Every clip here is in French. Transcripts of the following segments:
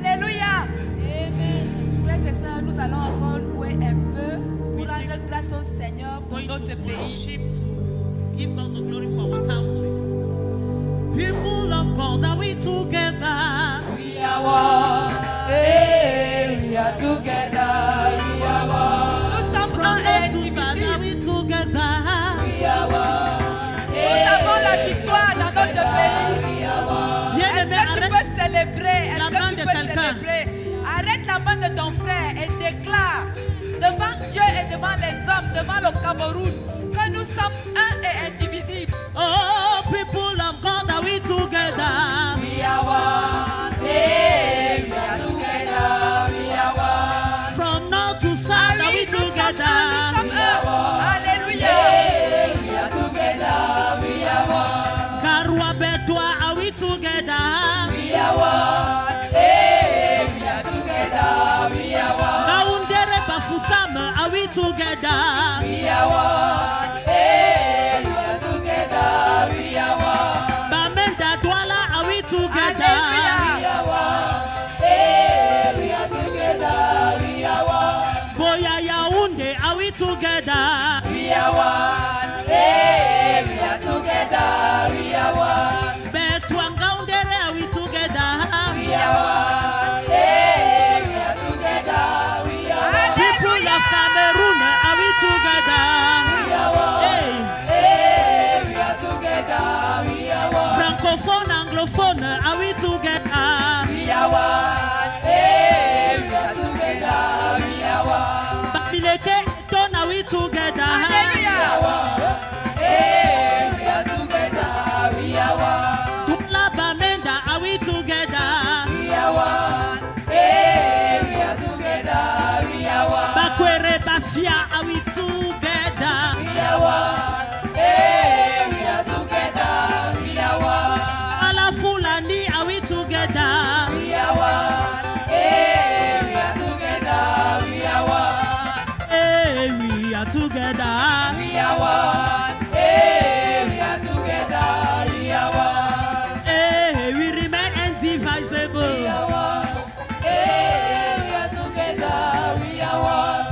Alléluia. Amen. Frères et sœurs, nous allons encore louer un peu pour rendre grâce au Seigneur pour notre pays. Give God the glory for our country. People of God, are we together? We are one. Hey, we are together. We are one. Nous sommes From un et north to south, are indivisibles. we together? We are one. Nous avons la victoire dans notre pays. Bien Est-ce aimé, que tu arrête peux célébrer? Est-ce la que main tu de peux quelqu'un. célébrer? Arrête la main de ton frère et déclare devant Dieu et devant les hommes, devant le Cameroun, que nous sommes un et indivisibles. Oh, people of God, are we together? We are one. Hey, we are together. We are one. From north to south, are we Nous sommes together? un. Alléluia. We are together. We are one. Garoua Bedouin, are we together? We are one. Hey, we are together. We are one. Gaoundere Bafoussam, are we together? We are one. Hey, we are together. We are one. Bamenda Douala, are we together? Alléluia. We are one. Hey, we are together. We are one. Boya Yaoundé, are we together? We are one. Hey, we are together. We are one. Betouan Gaoundere, are we together? We are one. Hey, we are together. We are one. People of Cameroon, are we together? We are one. Hey, Hey, we are together. We are one. francophone, anglophone, are we together? We are one. Hey, we are together. We are one. Babileke, Ton, are we together? Alléluia. Hey, we are together. We are one. Douala Bamenda, are we together? We are one. Hey, we are together. We are one. Bakwere Bafia, are we together? We are one. Hey, we are together. We are one. Ala Fulani, are we together? We are one. Hey, we are together. We are one. Hey, we are together. We are one. Hey, we are together. We are one. Hey, we remain indivisible. We are one. Hey, we are together. We are one.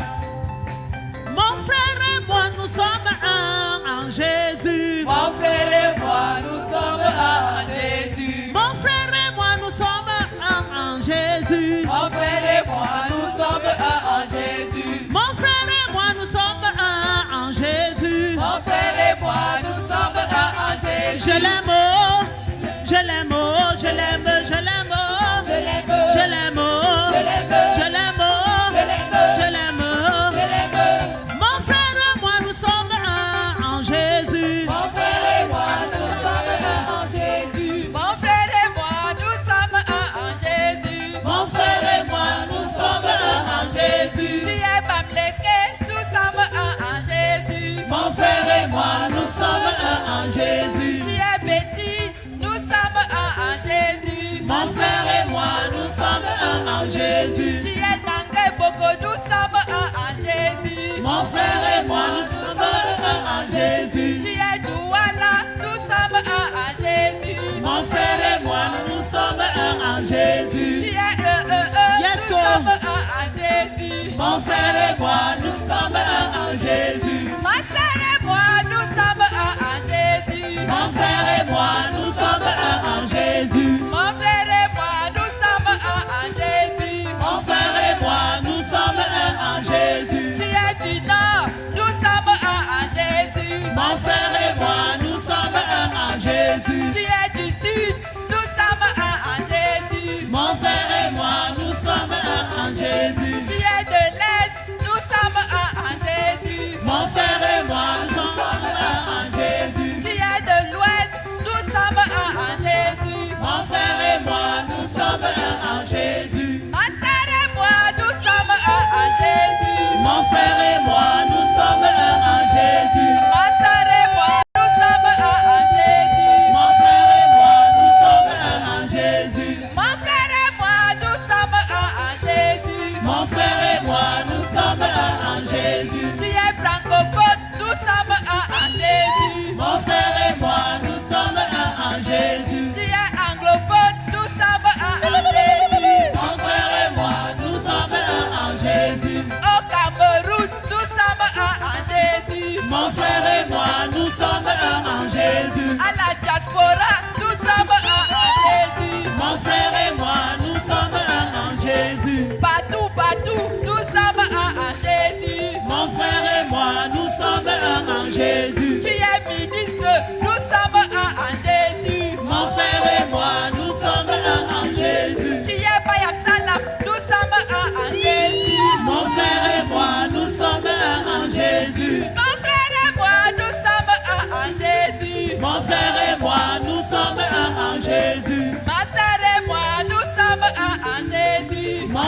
Mon frère et moi, nous sommes un en Jésus. Mon frère et moi, nous sommes un en Jésus. Mon frère et moi, nous sommes un en Jésus. Mon frère et moi, nous sommes un en Jésus. Mon frère et moi, nous sommes un en Jésus. Mon frère et moi, nous sommes un en Jésus. Je l'aime, oh, je l'aime, oh, je l'aime, je l'aime, oh, Je l'aime. je l'aime, oh, Je l'aime. je l'aime, oh, Je l'aime. je l'aime, oh. Je l'aime. Mon frère et moi, nous sommes un en Jésus. Mon frère et moi, nous sommes un en Jésus. Mon frère et moi, nous sommes un en Jésus. Mon frère et moi, nous sommes un en Jésus. Tu es Bamleke, nous sommes un en Jésus. Mon frère et moi, nous sommes un en Jésus. Tu es Betty, nous sommes un en Jésus. Mon frère et moi, nous sommes un en Jésus. Tu es Nanga Boko, nous sommes un en Jésus. Mon frère et moi, nous sommes un en Jésus. Tu es Douala, nous sommes un en Jésus. Mon frère et moi, nous sommes un en Jésus. Tu es Yes, nous oh. sommes un en Jésus. Mon frère et moi, nous sommes un en Jésus. Ma sœur et moi, nous sommes un en Jésus. Mon frère et moi, nous sommes un en Jésus. Mon frère et moi, nous sommes un en Jésus. Mon frère et moi, nous sommes un en Jésus. Tu es du Nord, nous sommes un en Jésus. Mon frère et moi, nous sommes un en Jésus. Tu es du Sud, nous sommes un en Jésus. Mon frère et moi, nous sommes un en Jésus. Tu es de l'Est, nous sommes un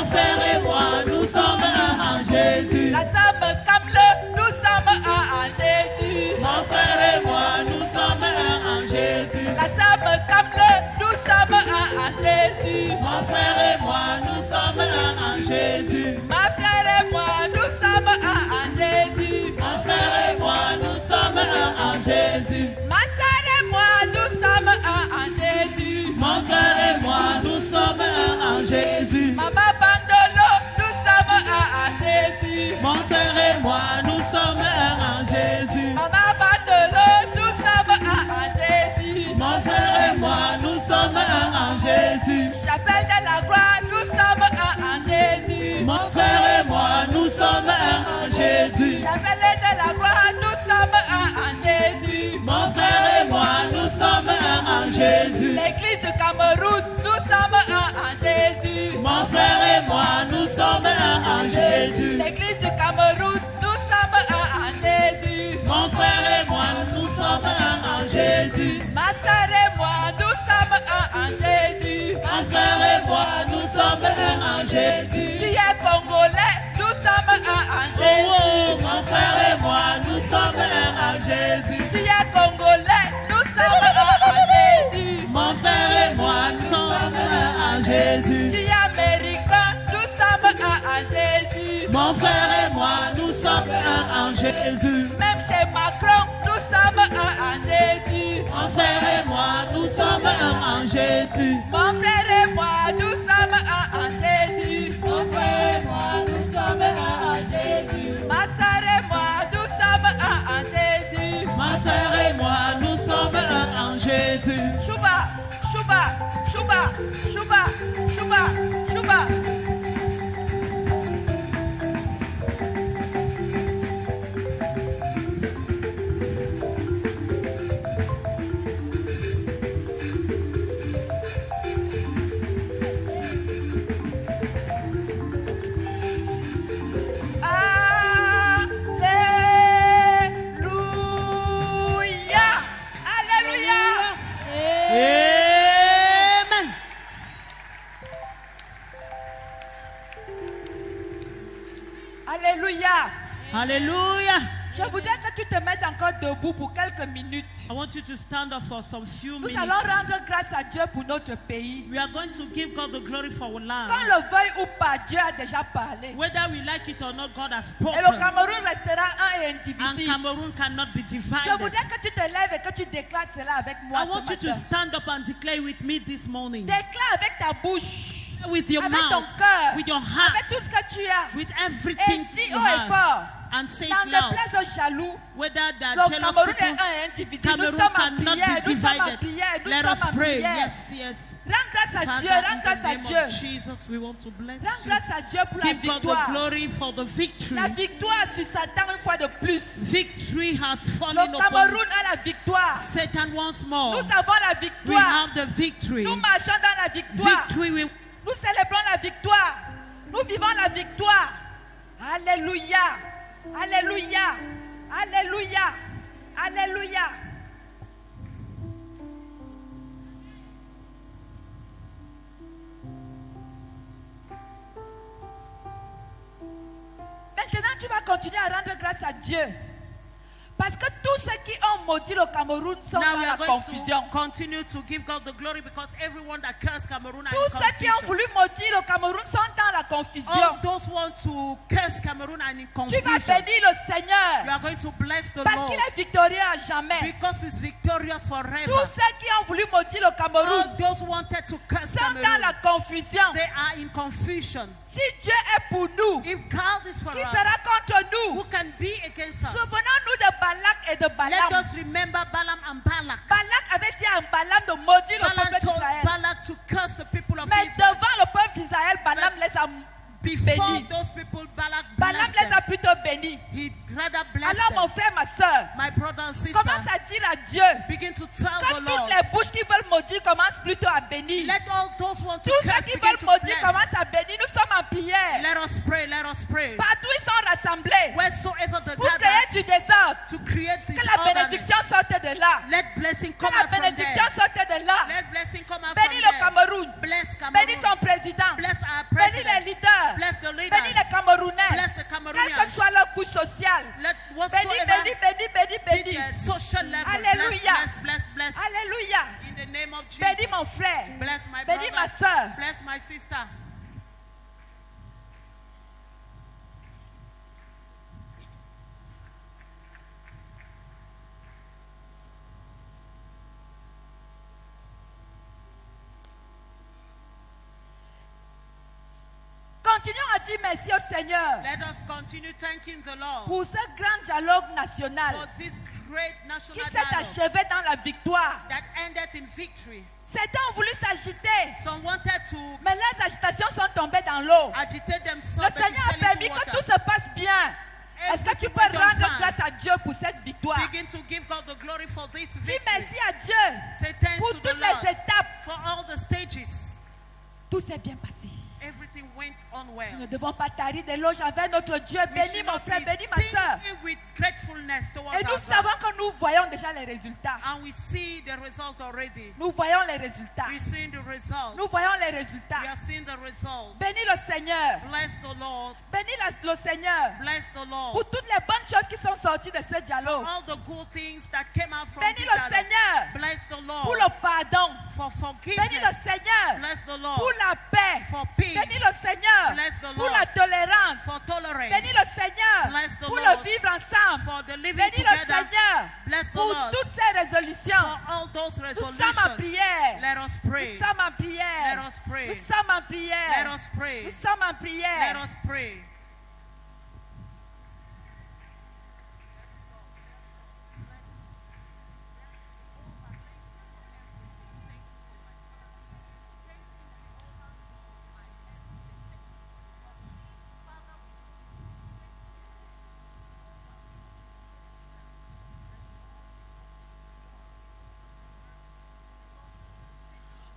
Mon frère et moi, nous sommes un en Jésus. La Sam Kamle, nous sommes un en Jésus. Mon frère et moi, nous sommes un en Jésus. La Sam Kamle, nous sommes un en Jésus. Mon frère et moi, nous sommes un en Jésus. Ma frère et moi, nous sommes un en Jésus. Mon frère et moi, nous sommes un en Jésus. Ma sœur et moi, nous sommes un en Jésus. Mon frère et moi, nous sommes un en Jésus. Maman Bandolo, nous sommes un en Jésus. Mon frère et moi, nous sommes un en Jésus. Maman Bandolo, nous sommes un en Jésus. Mon frère et moi, nous sommes un en Jésus. Chapelle de la gloire, nous sommes un en Jésus. Mon frère et moi, nous sommes un en Jésus. Chapelle de la gloire, nous sommes un en Jésus. Mon frère et moi, nous sommes un en Jésus. L'église du Cameroun, nous sommes un en Jésus. Mon frère et moi, nous sommes un en Jésus. L'église du Cameroun, nous sommes un en Jésus. Mon frère et moi, nous sommes un en Jésus. Ma sœur et moi, nous sommes un en Jésus. Mon frère et moi, nous sommes un en Jésus. Tu es congolais, nous sommes un en Oh, Jésus. mon frère et moi, nous sommes un en Jésus. Tu es congolais, nous sommes un en Jésus. Mon frère et moi, nous sommes un en Jésus. Tu es américain, nous sommes un en Jésus. Mon frère et moi, nous sommes un en Jésus. Même chez Macron, nous sommes un en Jésus. Mon frère et moi, nous sommes un en Jésus. Mon frère et moi, nous sommes un en Jésus. Mon frère et moi, nous sommes un en Jésus. Ma sœur et moi, nous sommes un en Jésus. Ma sœur et moi, nous sommes un en Jésus. Chouba, chouba, chouba, chouba, chouba, chouba. Alléluia. Alléluia. Amen. Alléluia. Hallelujah. Je voudrais que tu te mettes encore debout pour quelques minutes. I want you to stand up for some few Nous minutes. allons rendre grâce à Dieu pour notre pays. We are going to give God the glory for our Qu'on land. le veuille ou pas, Dieu a déjà parlé. Whether we like it or not, God has Et le spoken. Cameroun restera un et And indivisible. Cameroon cannot be Je divided. voudrais que tu te lèves et que tu déclares cela avec moi I want ce you to matin. stand up and declare with me this morning. Déclare avec ta bouche, With your avec ton mouth, cœur, with your avec tout heart, ce que tu as. with Et everything dis you haut et have. fort, And say it n'en loud. déplaise aux jaloux. Whether they Le are jealous Cameroun est people, un et indivisible. Nous Cameroon sommes en cannot prière, be nous sommes en divided. prière, nous Let us sommes en pray. prière. Yes, yes. Rends grâce à Father, Dieu, rends in grâce the à name Dieu. of Jesus, we want to bless Rends you. grâce à Dieu pour la Give God the victoire. glory for the victory. La victoire sur Satan une fois de plus. Victory has Le fallen upon Cameroun a la victoire. Satan once more. Nous avons la We victoire. have the victory. Nous marchons dans la victoire. Victory we Nous célébrons la victoire. Nous vivons la victoire. Alléluia. Alléluia. Alléluia. Alléluia. Maintenant, tu vas continuer à rendre grâce à Dieu. Parce que tous ceux qui ont maudit le Cameroun sont now dans we la are going confusion. to continue to give God the glory because everyone that cursed Cameroon are Tous in ceux qui ont confusion. voulu maudire le Cameroun sont dans la confusion. All those who want to curse Cameroon are in Tu confusion. vas bénir le You Seigneur are going to bless the parce Lord qu'il est victorieux à jamais. because He's victorious forever. Tous ceux qui ont voulu maudire le Cameroun All those who wanted to curse sont dans Cameroon, la confusion. they are in confusion. Si Dieu est pour nous, If God is for qui us, sera contre who nous? can be against us? Souvenons-nous de Balak et de Let Balaam. us remember Balaam and Balak. Balak avait dit à Balaam de maudire le Balaam peuple told d'Israël. Balak to curse the people of Mais Israel. devant le peuple d'Israël, Balaam les a Before bénis. those people, Balak Balaam blessed les a them. plutôt bénis. He rather blessed Alors mon them. frère, ma soeur, My brother and sister, commence à dire à Dieu begin to tell que the toutes Lord. les bouches qui veulent maudire commencent plutôt à bénir. Let all those who want to Tous ceux curse qui begin veulent to maudire bless. commencent à bénir. Nous sommes en prière. Let us pray, let us pray. Partout ils sont rassemblés Wheresoever the pour créer gathered du désordre. to create Que this la order. bénédiction sorte de là. Let blessing Que come la out from bénédiction there. sorte de là. Let blessing come out Bénis from le there. Cameroun. Bless Bénis Cameroon. son président. Bless our Bénis les president. leaders. Continuons à dire merci au Seigneur Let us continue thanking the Lord pour ce grand dialogue national for this great qui national s'est dialogue achevé dans la victoire. that ended in victory. Certains ont voulu s'agiter, Some wanted to mais leurs agitations sont tombées dans l'eau. agitate Le themselves, but Seigneur a it fell permis into que tout water. se passe bien. Est-ce que tu peux Everything went rendre on grâce fine. à Dieu pour cette victoire? Begin to give God the glory for this Dis victory. merci à Dieu Say thanks pour to the toutes Lord les étapes. for all the stages. Tout s'est bien passé. Everything went on Nous well. ne devons pas tarir d'éloges envers notre Dieu. We Bénis should mon not frère, be bénis ma soeur. stingy with gratefulness towards Et nous our savons God. que nous voyons déjà les résultats. And we see the result already. Nous voyons les résultats. We're seeing the result. Nous voyons les We résultats. are seeing the result. Bénis le Seigneur. Bless the Lord. Bénis le Seigneur Bless the Lord. pour toutes les bonnes choses qui sont sorties de ce For dialogue. all the good things that came out from Bénis this le dialogue. Seigneur Bless the pour Lord le pardon. for Bénis le forgiveness. Seigneur Bless the pour Lord la paix. for peace. Bénis le Seigneur Bless the pour Lord la tolérance. for tolerance. Bénis le Seigneur Bless the pour Lord le vivre ensemble. for the living Bénis le together. Seigneur Bless the pour Lord toutes ces résolutions. for all those Nous sommes en resolutions. prière. Let us Nous pray. sommes en prière. Let us pray. Nous sommes en Let prière. us pray. Nous sommes en Let prière. us pray.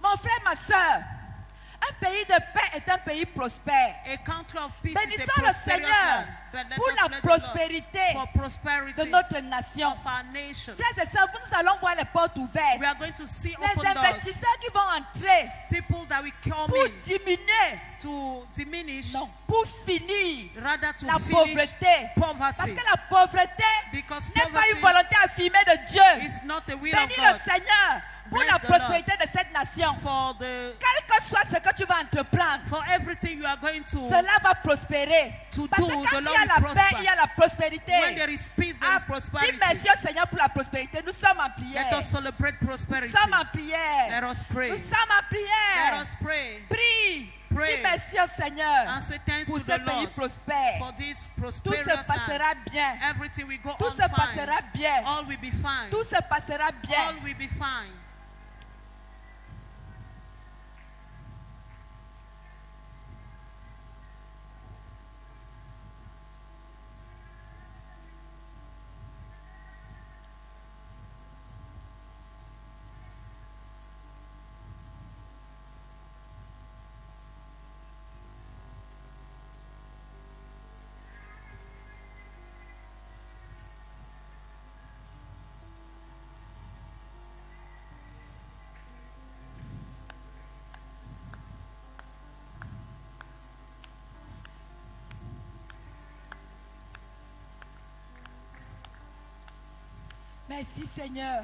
Mon frère, ma soeur, un pays de paix est un pays prospère. A country of peace is a Bénissons le prosperous Seigneur land. But let pour us la bless the Lord prospérité for prosperity de notre nation. of our nation. Frères et sœurs, nous allons voir les portes ouvertes. We are going to see Les open doors. investisseurs qui vont entrer People that will come pour in diminuer, to diminish, non, pour finir rather to la finish pauvreté. Parce poverty. que la pauvreté Because n'est pas une poverty volonté affirmée de Dieu. is not the will of Bénis le God. Seigneur pour Bless la the Lord. prospérité de cette nation. For the Quel que soit ce que tu vas entreprendre, for everything you are going to cela va prospérer. to Parce do, que the quand il Lord y a will la paix, prosper. il y a la prospérité. When there is peace, there Ah, is dis prosperity. merci au Seigneur pour la prospérité. Nous sommes en prière. Let us celebrate Nous prosperity. sommes en prière. Let us pray. Nous sommes en Let prière. us pray Prie. Pray. Dis merci au Seigneur and say thanks pour to ce the pays Lord prospère. for this Tout se prosperous land. passera bien. Everything will go Tout on se fine. passera bien. All will be fine. Tout se passera All bien. will be fine. Merci Seigneur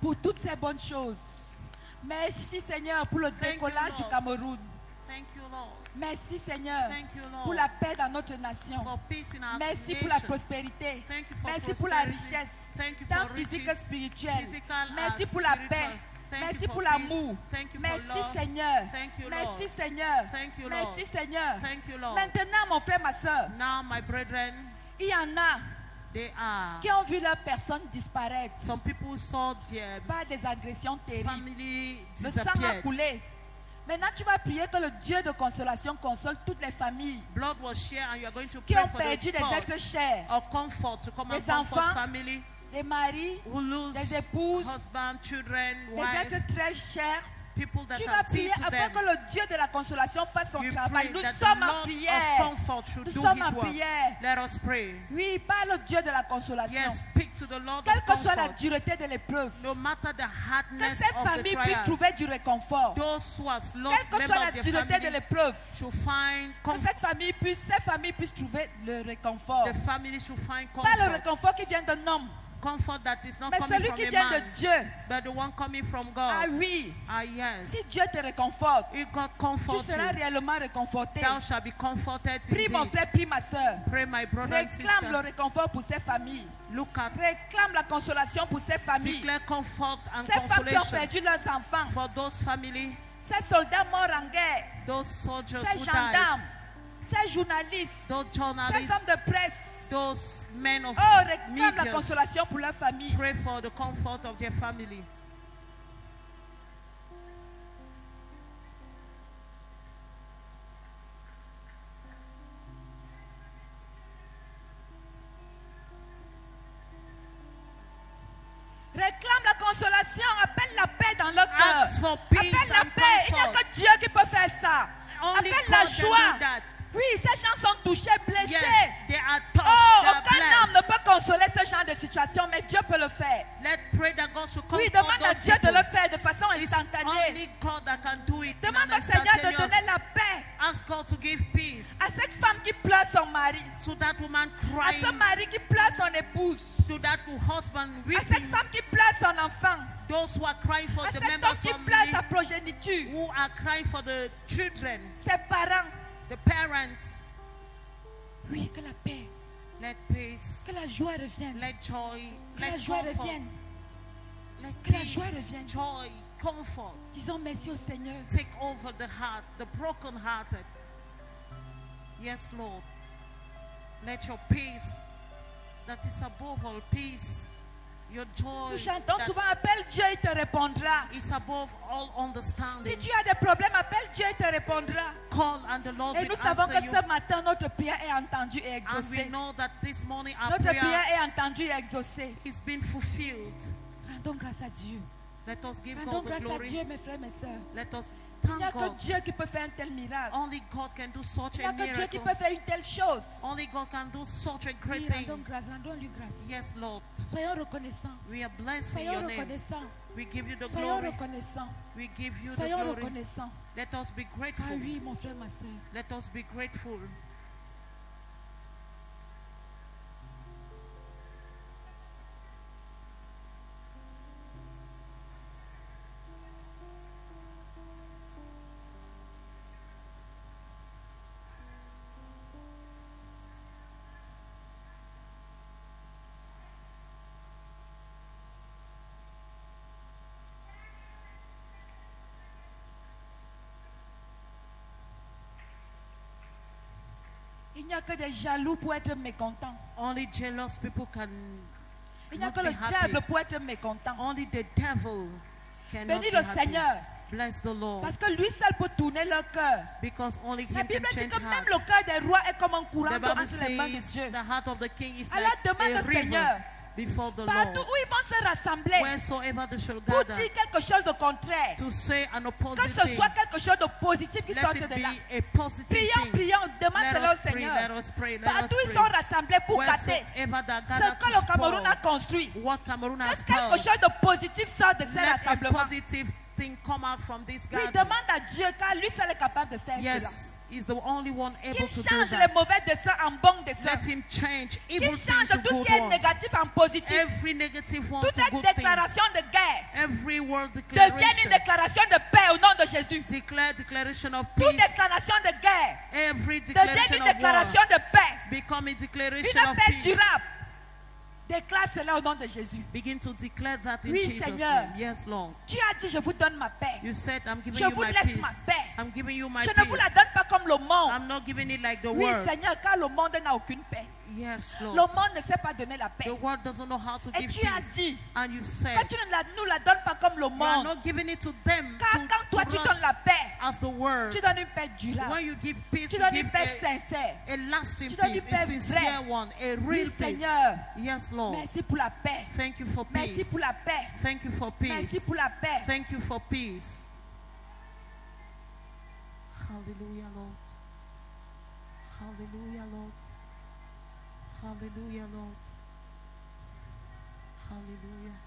pour toutes ces bonnes choses. Merci Seigneur pour le Thank you, décollage du Lord. Cameroun. Thank you, Lord. Merci Seigneur Thank you, pour Lord. la paix dans notre nation. For peace in our Merci pour la nation. prospérité. Thank you for Merci pour la prosperity. richesse, Thank you tant for physique que riches, spirituelle. physical and Merci pour la spiritual. paix. Thank Merci you for pour peace. l'amour. Thank you for Merci love. Seigneur. Thank you, Merci Lord. Seigneur. Thank you, Lord. Merci Seigneur. Thank you, Lord. Maintenant, mon frère, ma soeur, Now, my brethren, il y en a they are. qui ont vu leur personne disparaître Some people saw their par des agressions terribles. family Le sang a disappeared. coulé. Maintenant, tu vas prier que le Dieu de consolation console toutes les familles Blood was shed, and you are going to qui pray ont for perdu the des God êtres chers, or comfort to come and Des comfort enfants, family des maris, who lose des épouses, husband, children, des wife, êtres très chers. people that Tu are vas dear prier to afin them. que le Dieu de la consolation fasse son You travail. pray Nous that the sommes en Lord of prière. comfort should Nous do sommes his en work. prière. Let us pray. Oui, parle au Dieu de la consolation. Yes, speak to the Lord Quelle of que soit la comfort. dureté de l'épreuve, No matter the que hardness ces of the familles puissent trial, trouver du réconfort. those who has Quelle lost que soit members la of their dureté de family l'épreuve, should find que comfort. ces familles puissent trouver le réconfort. The family should find Pas le comfort. réconfort qui vient d'un homme, Comfort that is not mais coming celui from qui a vient de man, Dieu. but the one coming from Ah God. oui, Ah, yes. si Dieu te réconforte, If God tu comforts seras you, réellement réconforté. thou shalt be comforted Prie mon indeed. frère, prie ma soeur. Pray, my brother and Réclame le sister. réconfort pour ces familles. Look at, Réclame la consolation pour ces familles. declare comfort and Ces femmes qui ont consolation perdu leurs enfants. for those family, Ces soldats morts en guerre. those soldiers Ces who gendarmes. died, ces journalistes, those ces journalists, hommes de presse, those men of oh, réclament la media, consolation pour leur famille. pray for the comfort of their family. Réclame la consolation, appelle la paix dans leur cœur. Ask for Appelle peace la and paix, il n'y a comfort. que Dieu qui peut faire ça. Only Appelle la God can joie. do that. Oui, ces gens sont touchés, blessés. Yes, they are touched, Oh, they are aucun homme ne blessed. peut consoler ce genre de situation, mais Dieu peut le faire. Let's pray that God should Oui, comfort demande à those Dieu de people. le faire de façon It's instantanée. only God that can do it in Demande an au Seigneur de instantaneous. donner la paix Ask God to give peace à cette femme qui pleure son mari, to that woman à ce crying, mari qui pleure son épouse, to that husband à cette weeping, femme qui pleure son enfant, those who are crying for à the cet homme members qui of pleure family, sa progéniture, who are crying for the children, ses parents. the parents. Oui, que la paix, Let peace, que la joie revienne, let joy, que la let joie comfort, revienne. let Que la joie peace, revienne. joy, comfort Disons merci au Seigneur. take over the heart, the broken-hearted. Yes, Lord. Let your peace that is above all peace, your joy Nous chantons that souvent, appelle Dieu, il te répondra. is above all Si understanding. tu as des problèmes, appelle Dieu, il te répondra. Call and the Lord Et will nous savons answer que you. ce matin, notre prière est entendue et And we exaucée. know that this morning our Notre prière prayer est entendue et exaucée. is being fulfilled. Rendons grâce à Dieu. Let us give Rendons God the grâce à glory. Dieu, mes frères, mes sœurs. Let us Il n'y a thank que God. Dieu qui peut faire un tel miracle. Only God can do such Il n'y a a que Dieu qui miracle. peut faire une telle chose. Only God can do such a Oui, great rendons thing. grâce, rendons-lui grâce. Yes, Lord. Soyons reconnaissants. We are blessing Soyons your name. reconnaissants. We give you the Soyons glory. reconnaissants. We give you the Soyons glory. reconnaissants. Let us be Ah grateful. oui, mon frère, ma soeur. Let us be grateful. Il n'y a que des jaloux pour être mécontents. Only jealous people can Il n'y a not que be le happy. diable pour être mécontent. Only the devil cannot Bénis be le happy. Seigneur. Bless the Lord. Parce que lui seul peut tourner leur cœur. Because only La him Bible can dit change que même heart. le cœur des rois est comme un courant The d'eau Bible entre les mains de says Dieu. the heart of the king is Alors like demande a au river Seigneur, before the partout Lord. où ils vont se rassembler Wheresoever they shall pour gather dire quelque chose de contraire, to say an que opposite ce thing, soit quelque chose de positif qui let sorte it de là. be a positive Prions, thing. prions, demande Let cela au us pray, Seigneur. let us pray, let us Partout ils pray. sont rassemblés pour gâter Wheresoever they ce gather que le to Cameroun a spoil construit. what Cameroun has Que quelque spoiled, chose de positif sorte de ces let a rassemblements. positive thing come out from this Lui gathering. demande à Dieu, car lui seul est capable de faire Yes, he's the only one cela. able Qu'il to do change that. les mauvais desseins en bons desseins. Let him change Qu'il evil change things to tout ce good qui est ones. négatif en positif. Every negative one Toute to good things. déclaration de guerre Every word devienne une declaration. déclaration de paix au nom de Jésus. Declaration of Toute peace. déclaration de guerre Every devienne declaration une of war déclaration de paix. become a declaration Une of paix peace. durable. Déclare cela au nom de Jésus. Begin to declare that in Oui, Jesus' Seigneur. name. Yes, Lord. Tu as dit, je vous donne ma paix. You said, I'm giving Je you vous my laisse peace. ma paix. I'm giving you my Je ne vous la peace. donne pas comme le monde. I'm not giving it like the Oui, world. Seigneur, car le monde n'a aucune paix. Yes, Le Lord. monde ne sait pas donner la paix. The world doesn't know how to Et give tu as peace. dit And you said, que tu ne nous la donnes pas comme le you are monde. not giving it to them Car quand toi tu to donnes us la paix, as the world. tu donnes une paix durable. When you give peace, Tu you donnes give une paix sincère. a lasting Tu donnes peace, une a paix sincere vraie. one, a Oui, real peace. Seigneur. Yes, Lord. Merci pour la paix. Thank you for Merci peace. pour la paix. Thank you for Merci peace. pour la paix. Thank you for peace. Hallelujah, Lord. Hallelujah, Lord. Hallelujah, Lord. Hallelujah.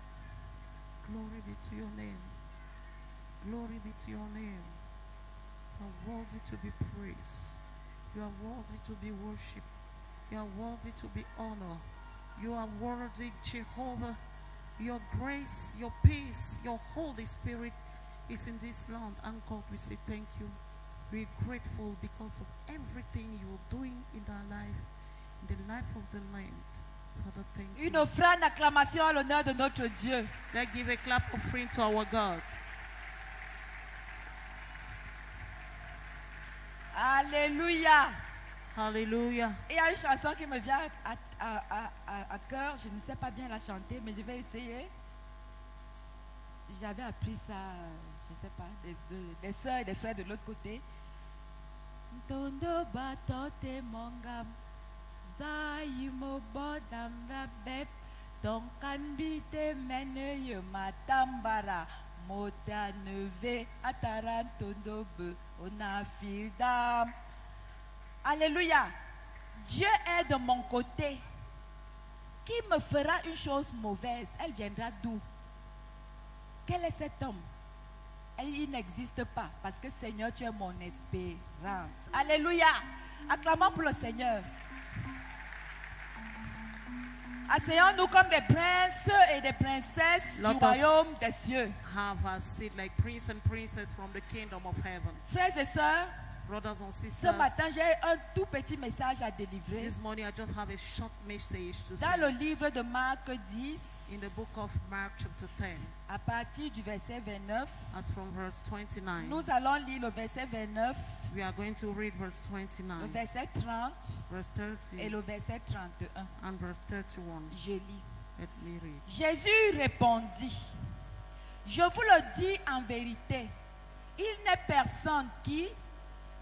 Glory be to your name. Glory be to your name. You are worthy to be praised. You are worthy to be worshipped. You are worthy to be honored. You are worthy, Jehovah. Your grace, your peace, your Holy Spirit is in this land. And God, we say thank you. We're grateful because of everything you're doing in our life, in the life of the land. Father, thank you. Une offrande d'acclamation à l'honneur de notre Dieu. Let's give a clap offering to our God. Alléluia. Hallelujah. Il y a une chanson qui me vient à cœur. Je ne sais pas bien la chanter, mais je vais essayer. J'avais appris ça, je ne sais pas, des soeurs et des frères de l'autre côté. Ntondo batote mongam, zaimo bodam babep, tonkan bite mene matambara, mota neve ataran tondo be onafidam. Alléluia. Dieu est de mon côté. Qui me fera une chose mauvaise? Elle viendra d'où? Quel est cet homme? Il n'existe pas parce que Seigneur, tu es mon espérance. Alléluia. Acclamons pour le Seigneur. Asseyons-nous comme des princes et des princesses du royaume des cieux. Have a seat like prince and princess from the kingdom of heaven. Frères et sœurs, Brothers and ce sisters, matin, j'ai un tout petit message à délivrer. this morning I just have a short message to Dans le say. livre de Marc 10, In the book of Mark chapter 10, à partir du verset 29, as from verse 29, nous allons lire le verset 29, we are going to read verse le 29, verset 30 verse et 30, le verset 31. and verse 31. Je lis. Let me read. Jésus répondit, je vous le dis en vérité, il n'est personne qui,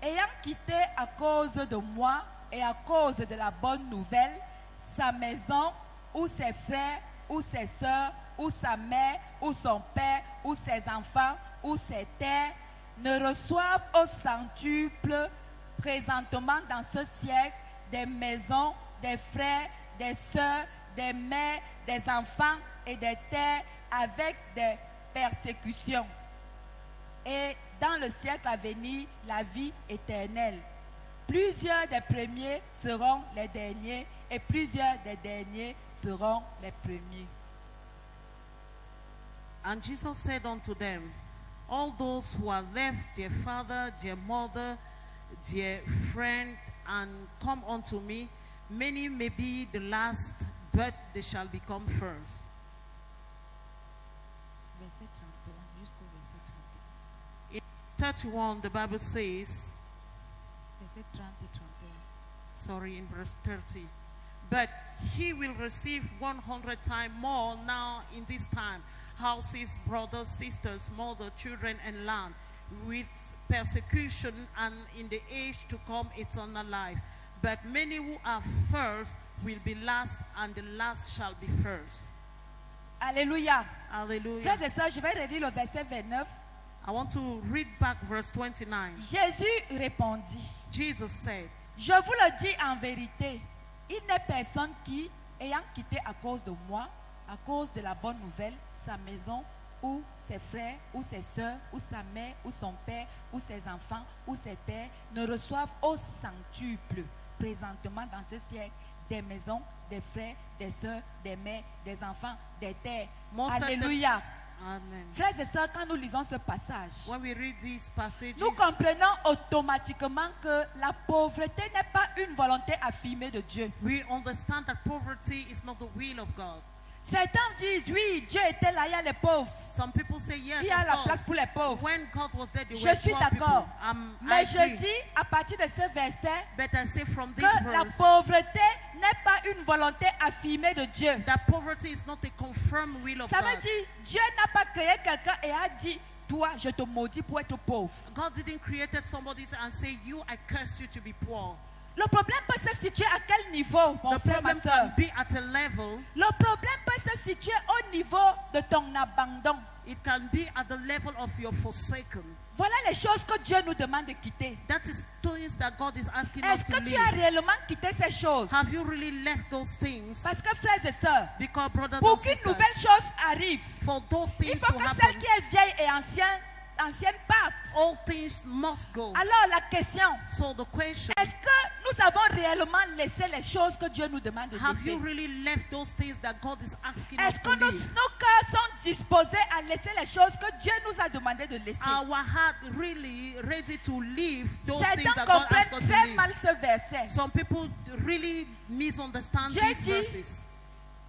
ayant quitté à cause de moi et à cause de la bonne nouvelle, sa maison ou ses frères ou ses sœurs ou sa mère ou son père ou ses enfants ou ses terres, ne reçoivent au centuple présentement dans ce siècle des maisons, des frères, des sœurs, des mères, des enfants et des terres avec des persécutions. Et dans le siècle à venir, la vie éternelle. Plusieurs des premiers seront les derniers et plusieurs des derniers seront les premiers. And Jesus said unto them, all those who have left their father, their mother, their friend, and come unto me, many may be the last, but they shall become first. Verset 31 jusqu'au verset 31. In 31, the Bible says, Verset 30 et 31. in verse 30, but he will receive 100 times more now in this time, houses, brothers, sisters, mother, children, and land, with persecution, and in the age to come eternal life. But many who are first will be last, and the last shall be first. Alléluia. Hallelujah. Frères et sœurs, je vais redire le verset 29. I want to read back verse 29. Jésus répondit, Jesus said, je vous le dis en vérité, il n'est personne qui, ayant quitté à cause de moi, à cause de la bonne nouvelle, sa maison, ou ses frères, ou ses sœurs, ou sa mère, ou son père, ou ses enfants, ou ses terres, ne reçoivent au centuple, présentement dans ce siècle, des maisons, des frères, des sœurs, des mères, des enfants, des terres. Alléluia. Amen. Frères et sœurs, quand nous lisons ce passage, When we read these passages, nous comprenons automatiquement que la pauvreté n'est pas une volonté affirmée de Dieu. we understand that poverty is not the will of God. Certains disent, oui, Dieu était là, il y a les pauvres. Some people say yes, Il y a la of place course. pour les pauvres. When God was there, there Je were suis poor d'accord. people. Mais I je agree. dis, à partir de ce verset, But I say from this que la verse, pauvreté n'est pas une volonté affirmée de Dieu. that poverty is not a confirmed will of Ça veut God. dire, Dieu n'a pas créé quelqu'un et a dit, toi, je te maudis pour être pauvre. God didn't create somebody and say, you, I curse you to be poor. Le problème peut se situer à quel niveau, mon The frère, ma problem soeur? can be at a level, Le problème peut se situer au niveau de ton abandon. it can be at the level of your forsaken. Voilà les choses que Dieu nous demande de quitter. That is things that God is asking us Est-ce to que tu as leave. réellement quitté ces choses? Have you really left those things? Parce que frères et sœurs, Because brothers pour and qu'une sisters, nouvelle chose arrive, for those il things faut to que happen, celle qui est vieille et ancienne parte. all things must go. Alors la question, So the question, est-ce que nous avons réellement laissé les choses que Dieu nous demande de have laisser? you really left those things that God is asking us Est-ce to que nos leave? cœurs sont disposés à laisser les choses que Dieu nous a demandé de laisser? Our heart really ready to leave those things Certains that God asks comprennent us to très leave. mal ce verset. Some people really misunderstand Dieu these dit, verses.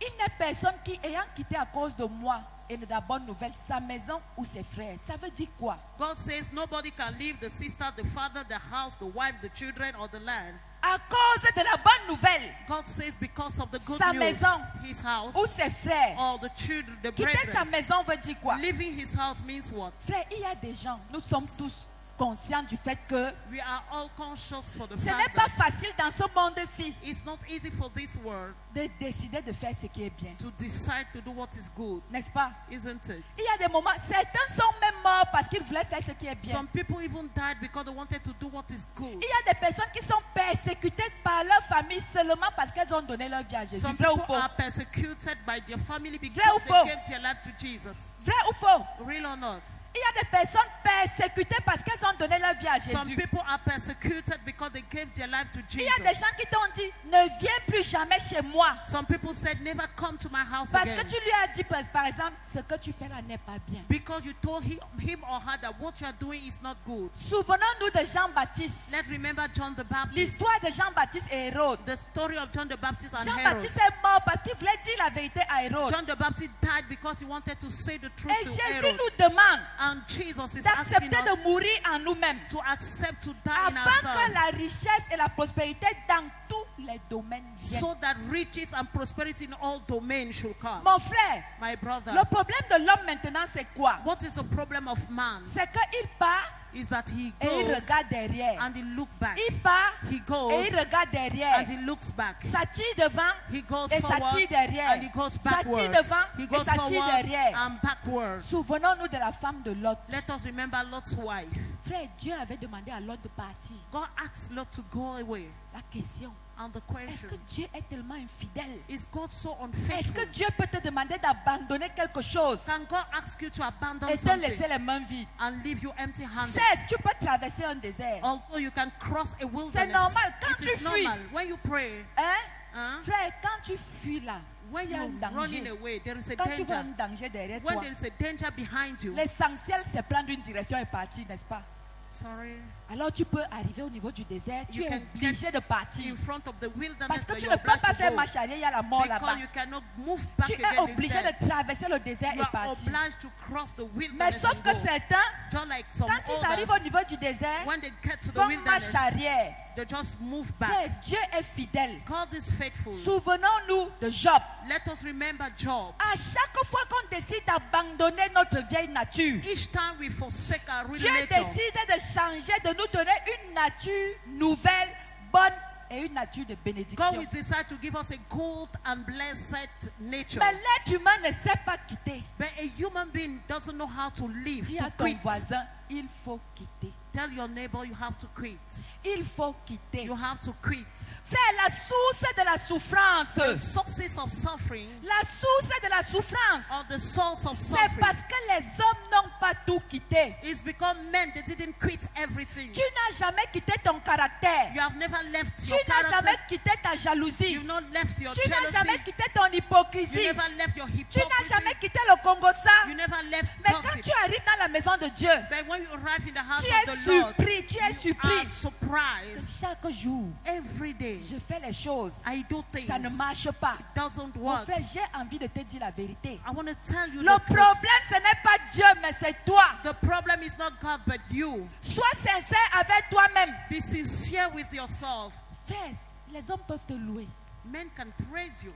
Il n'est personne qui, ayant quitté à cause de moi et de la bonne nouvelle, sa maison ou ses frères. Ça veut dire quoi? God says nobody can leave the sister, the father, the house, the wife, the children, or the land. À cause de la bonne nouvelle, God says because of the good sa news, maison his house, ou ses frères. or the children, the Quitter sa brethren. maison veut dire quoi? Leaving his house means what? Frère, il y a des gens, nous sommes tous conscients du fait que We are all conscious for the ce n'est fact pas that facile dans ce monde-ci it's not easy for this world de décider de faire ce qui est bien. to decide to do what is good, N'est-ce pas? isn't it? Il y a des moments, certains sont même morts parce qu'ils voulaient faire ce qui est bien. Some people even died because they wanted to do what is good. Il y a des personnes qui sont persécutées par leur famille seulement parce qu'elles ont donné leur vie à Jésus. Some Vrai ou people faux? are persecuted by their family Vrai ou because faux? they gave their life to Jesus. Vrai ou faux? Real or not? Il y a des personnes persécutées parce qu'elles ont donné leur vie à Some Jésus. people are persecuted because they gave their life to Il y a des Jesus. gens qui t'ont dit, ne viens plus jamais chez moi. Some people said, never come to my house Parce que again. tu lui as dit, par exemple, ce que tu fais là n'est pas bien. Because you told him or her that what you are doing is not good. Souvenons-nous de Jean-Baptiste. Let's remember John the Baptist. L'histoire de Jean-Baptiste et Hérode. The story of John the Baptist and Herod. Jean-Baptiste est mort parce qu'il voulait dire la vérité à Hérode. John the Baptist died because he wanted to say the truth Et to Jésus Herod. nous demande And Jesus is asking d'accepter us de mourir en nous-mêmes. to accept to die in Afin que ourselves, la richesse et la prospérité dans tous les domaines viennent. so that riches and prosperity in all domains should come. Mon frère, My brother, le problème de l'homme maintenant c'est quoi? what is the problem of man C'est qu'il part is that he et il goes regarde derrière. and he look back. Il part He et goes il regarde derrière. and he looks back. Ça tire devant He goes et ça forward tire derrière. and he goes Ça backward. tire devant He et goes ça tire forward derrière. and backward. Souvenons-nous de la femme de Lot. Let us remember Lot's wife. Frère, Dieu avait demandé à Lot de partir. God asked Lot to go away. La question, And the est-ce question que Dieu est tellement infidèle? is, God so Est-ce unfaithful? que Dieu peut te demander d'abandonner quelque chose Can God ask you to abandon et te something laisser les mains vides? and leave you empty-handed? Certes, tu peux traverser un désert. Although you can cross a wilderness, normal. Quand it is tu fuis, normal. When you pray, Hein? Frère, quand tu fuis là, when il y a un you're running danger. away, there is a Quand tu vois un danger. danger derrière When toi, there is a danger behind you, l'essentiel c'est prendre une direction et partir, n'est-ce pas? sorry, Alors tu peux arriver au niveau du désert, tu You es can obligé de partir. in front of the wilderness Parce que that tu you're ne peux pas obliged faire to marche arrière, il y a la mort go, là-bas. because you cannot move back Tu es again obligé instead. de traverser le désert You et are partir. obliged to cross the Mais wilderness sauf and que go. certains, Just like some quand ils arrivent au others, niveau du désert, when they get to the font wilderness, marche arrière. they just move Frère, back. Dieu est fidèle. God is faithful. Souvenons-nous de Job. Let us remember Job. À chaque fois qu'on décide d'abandonner notre vieille nature, Each time we forsake our real Dieu nature, décide de changer, de nous donner une nature nouvelle, bonne et une nature de God bénédiction. will decide to give us a good and blessed nature. Mais l'être humain ne sait pas quitter. But a human being doesn't know how to live, Dis to à ton quit. voisin, il faut quitter. Tell your neighbor you have to quit. Il faut quitter. You have to quit. Frère, la source de la souffrance, The sources of suffering la source de la souffrance, or the source of c'est suffering parce que les hommes n'ont pas tout quitté. is because men, they didn't quit everything. Tu n'as jamais quitté ton caractère. You have never left Tu your n'as character. jamais quitté ta jalousie. You've not left your Tu n'as jealousy. jamais quitté ton You hypocrisie. never left your Tu n'as hypocrisy. jamais quitté le Congossa. You never left Mais quand gossip. tu arrives dans la maison de Dieu, But when you arrive in the house tu of es the Lord, surpris, tu es you are surpris que surprised. chaque jour, Every day, je fais les choses. I do things. Ça ne marche pas. It doesn't Mon work. frère, j'ai envie de te dire la vérité. I want to tell you Le the truth. problème, ce n'est pas Dieu, mais c'est toi. The problem is not God, but you. Sois sincère avec toi-même. Be sincere with yourself. Frère, les hommes peuvent te louer. Men can praise you.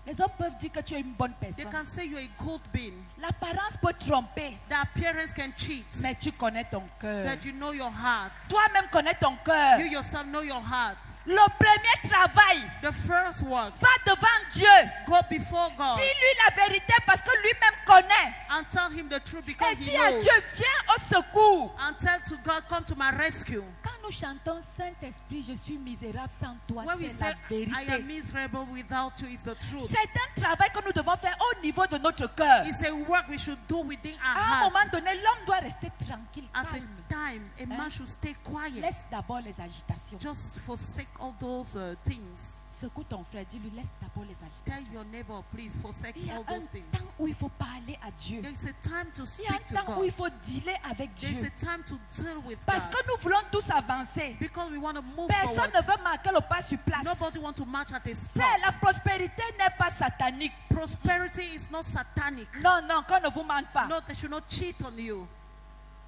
Les hommes peuvent dire que tu es une bonne They personne. can say you're a good being. L'apparence peut tromper, The appearance can cheat. mais tu connais ton cœur. But you know your heart. Toi-même connais ton cœur. You yourself know your heart. Le premier travail, The first work, va devant Dieu. go before God Dis-lui la vérité parce que lui-même connaît. and tell him the truth because Et he dis à knows. Dieu, viens au secours. And tell to God, come to my rescue. Quand nous chantons Saint-Esprit, je suis misérable sans toi, When we c'est say, la I am vérité. miserable without you, is the truth. C'est un travail que nous devons faire au niveau de notre cœur. It's a work we should do within our À un moment hearts. donné, l'homme doit rester tranquille, As a calme. time, a man should stay quiet. Laisse d'abord les agitations. Just forsake all those things. Secoue ton frère, dis-lui, laisse d'abord les Tell agitations. your neighbor, please forsake Il y a all un those things. temps où il faut parler à Dieu. There is a time to Il y a speak to un temps où il God. faut dealer avec There is Dieu. a time to deal with Parce God. que nous voulons tous avancer. Because we want to move Personne forward. ne veut marquer le pas sur place. Nobody wants to march at a Frère, la spot. prospérité n'est pas satanique. Prosperity is not satanic. Non, non, qu'on ne vous mente pas. No, they should not cheat on you.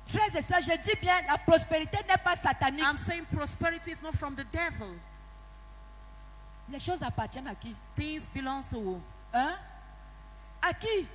Frères et sœurs, je dis bien, la prospérité n'est pas satanique. I'm saying prosperity is not from the devil. Les choses appartiennent à qui? Things belongs to who? Hein? À qui?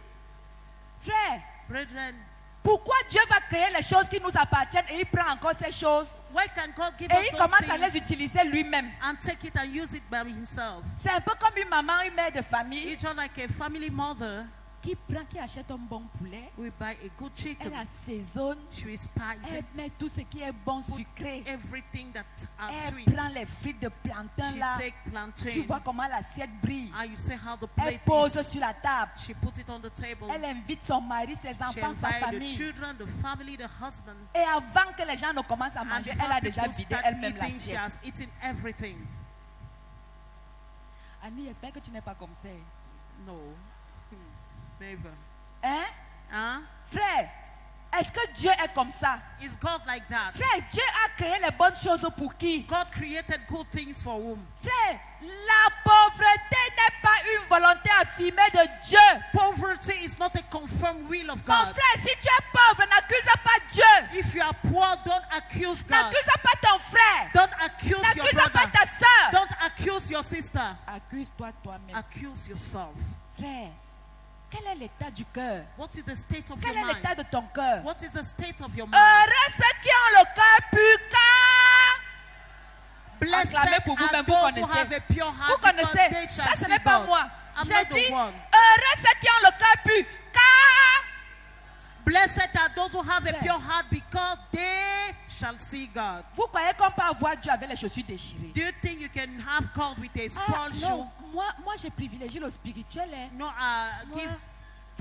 Frère, Brethren, pourquoi Dieu va créer les choses qui nous appartiennent et il prend encore ces choses why can God give et us il those commence à les things utiliser lui-même? and take it and use it by himself? C'est un peu comme une maman, une mère de famille It's just like a family mother qui achète un bon poulet, will buy a good chicken. elle assaisonne, She spices elle it, met tout ce qui est bon sucré, everything that are elle sweet. prend les frites de plantain She là, take tu plantain vois comment l'assiette brille, and you see how the elle plate pose is. sur la table, She puts it on the table. elle invite son mari, ses She enfants, sa invites the famille. children, the family, the husband. Et avant que les gens ne commencent à And manger, elle before a déjà people vidé start elle-même eating, she l'assiette. has eaten everything. Annie, j'espère que tu n'es pas comme ça. No. Never. Hein? Huh? Frère, est-ce que Dieu est comme ça? Is God like that? Frère, Dieu a créé les bonnes choses pour qui? God created good things for whom? Frère, la pauvreté n'est pas une volonté affirmée de Dieu. Poverty is not a confirmed will of Mon God. frère, si tu es pauvre, n'accuse pas Dieu. If you are poor, don't accuse God. N'accuse pas ton frère. Don't accuse your N'accuse pas brother. ta soeur. Don't accuse your sister. Accuse-toi toi-même. Accuse yourself. Frère, quel est l'état du cœur? What is the state of Quel your est l'état mind? de ton cœur? What is the state of your mind? Heureux ceux qui ont le cœur pur, car Blessed acclamez pour are vous-même, vous those who connaissez. have a pure vous heart because connaissez. they Ça, shall ce see n'est pas God. moi. I'm J'ai not dit, the one. heureux ceux qui ont le cœur pur, car Blessed are those who have a Frère. pure heart because they shall see God. vous croyez qu'on peut avoir Dieu avec les chaussures déchirées? Do you think you can have God with a Ah, spoiled non, shoe? moi je privilégie le spirituel. Hein. No, Moi, give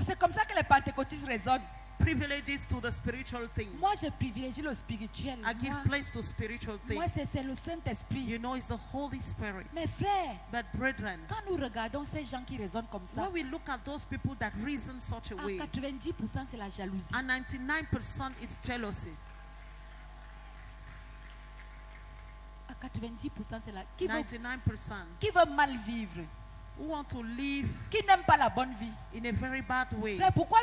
c'est comme ça que les pentecôtistes raisonnent. privileges to the spiritual thing. Moi je privilégie le spirituel. I give Moi, place to spiritual moi, things. c'est le Saint-Esprit. You know, it's the Holy Spirit. Mes frères, But brethren, quand nous regardons ces gens qui raisonnent comme ça, when we look at those people that reason such a à way, 90% c'est la jalousie. and 99% it's jealousy. À 90% c'est la... Qui veut, 99% qui veut mal vivre? who want to live Qui n'aime pas la bonne vie? in a very bad way. Frère, pourquoi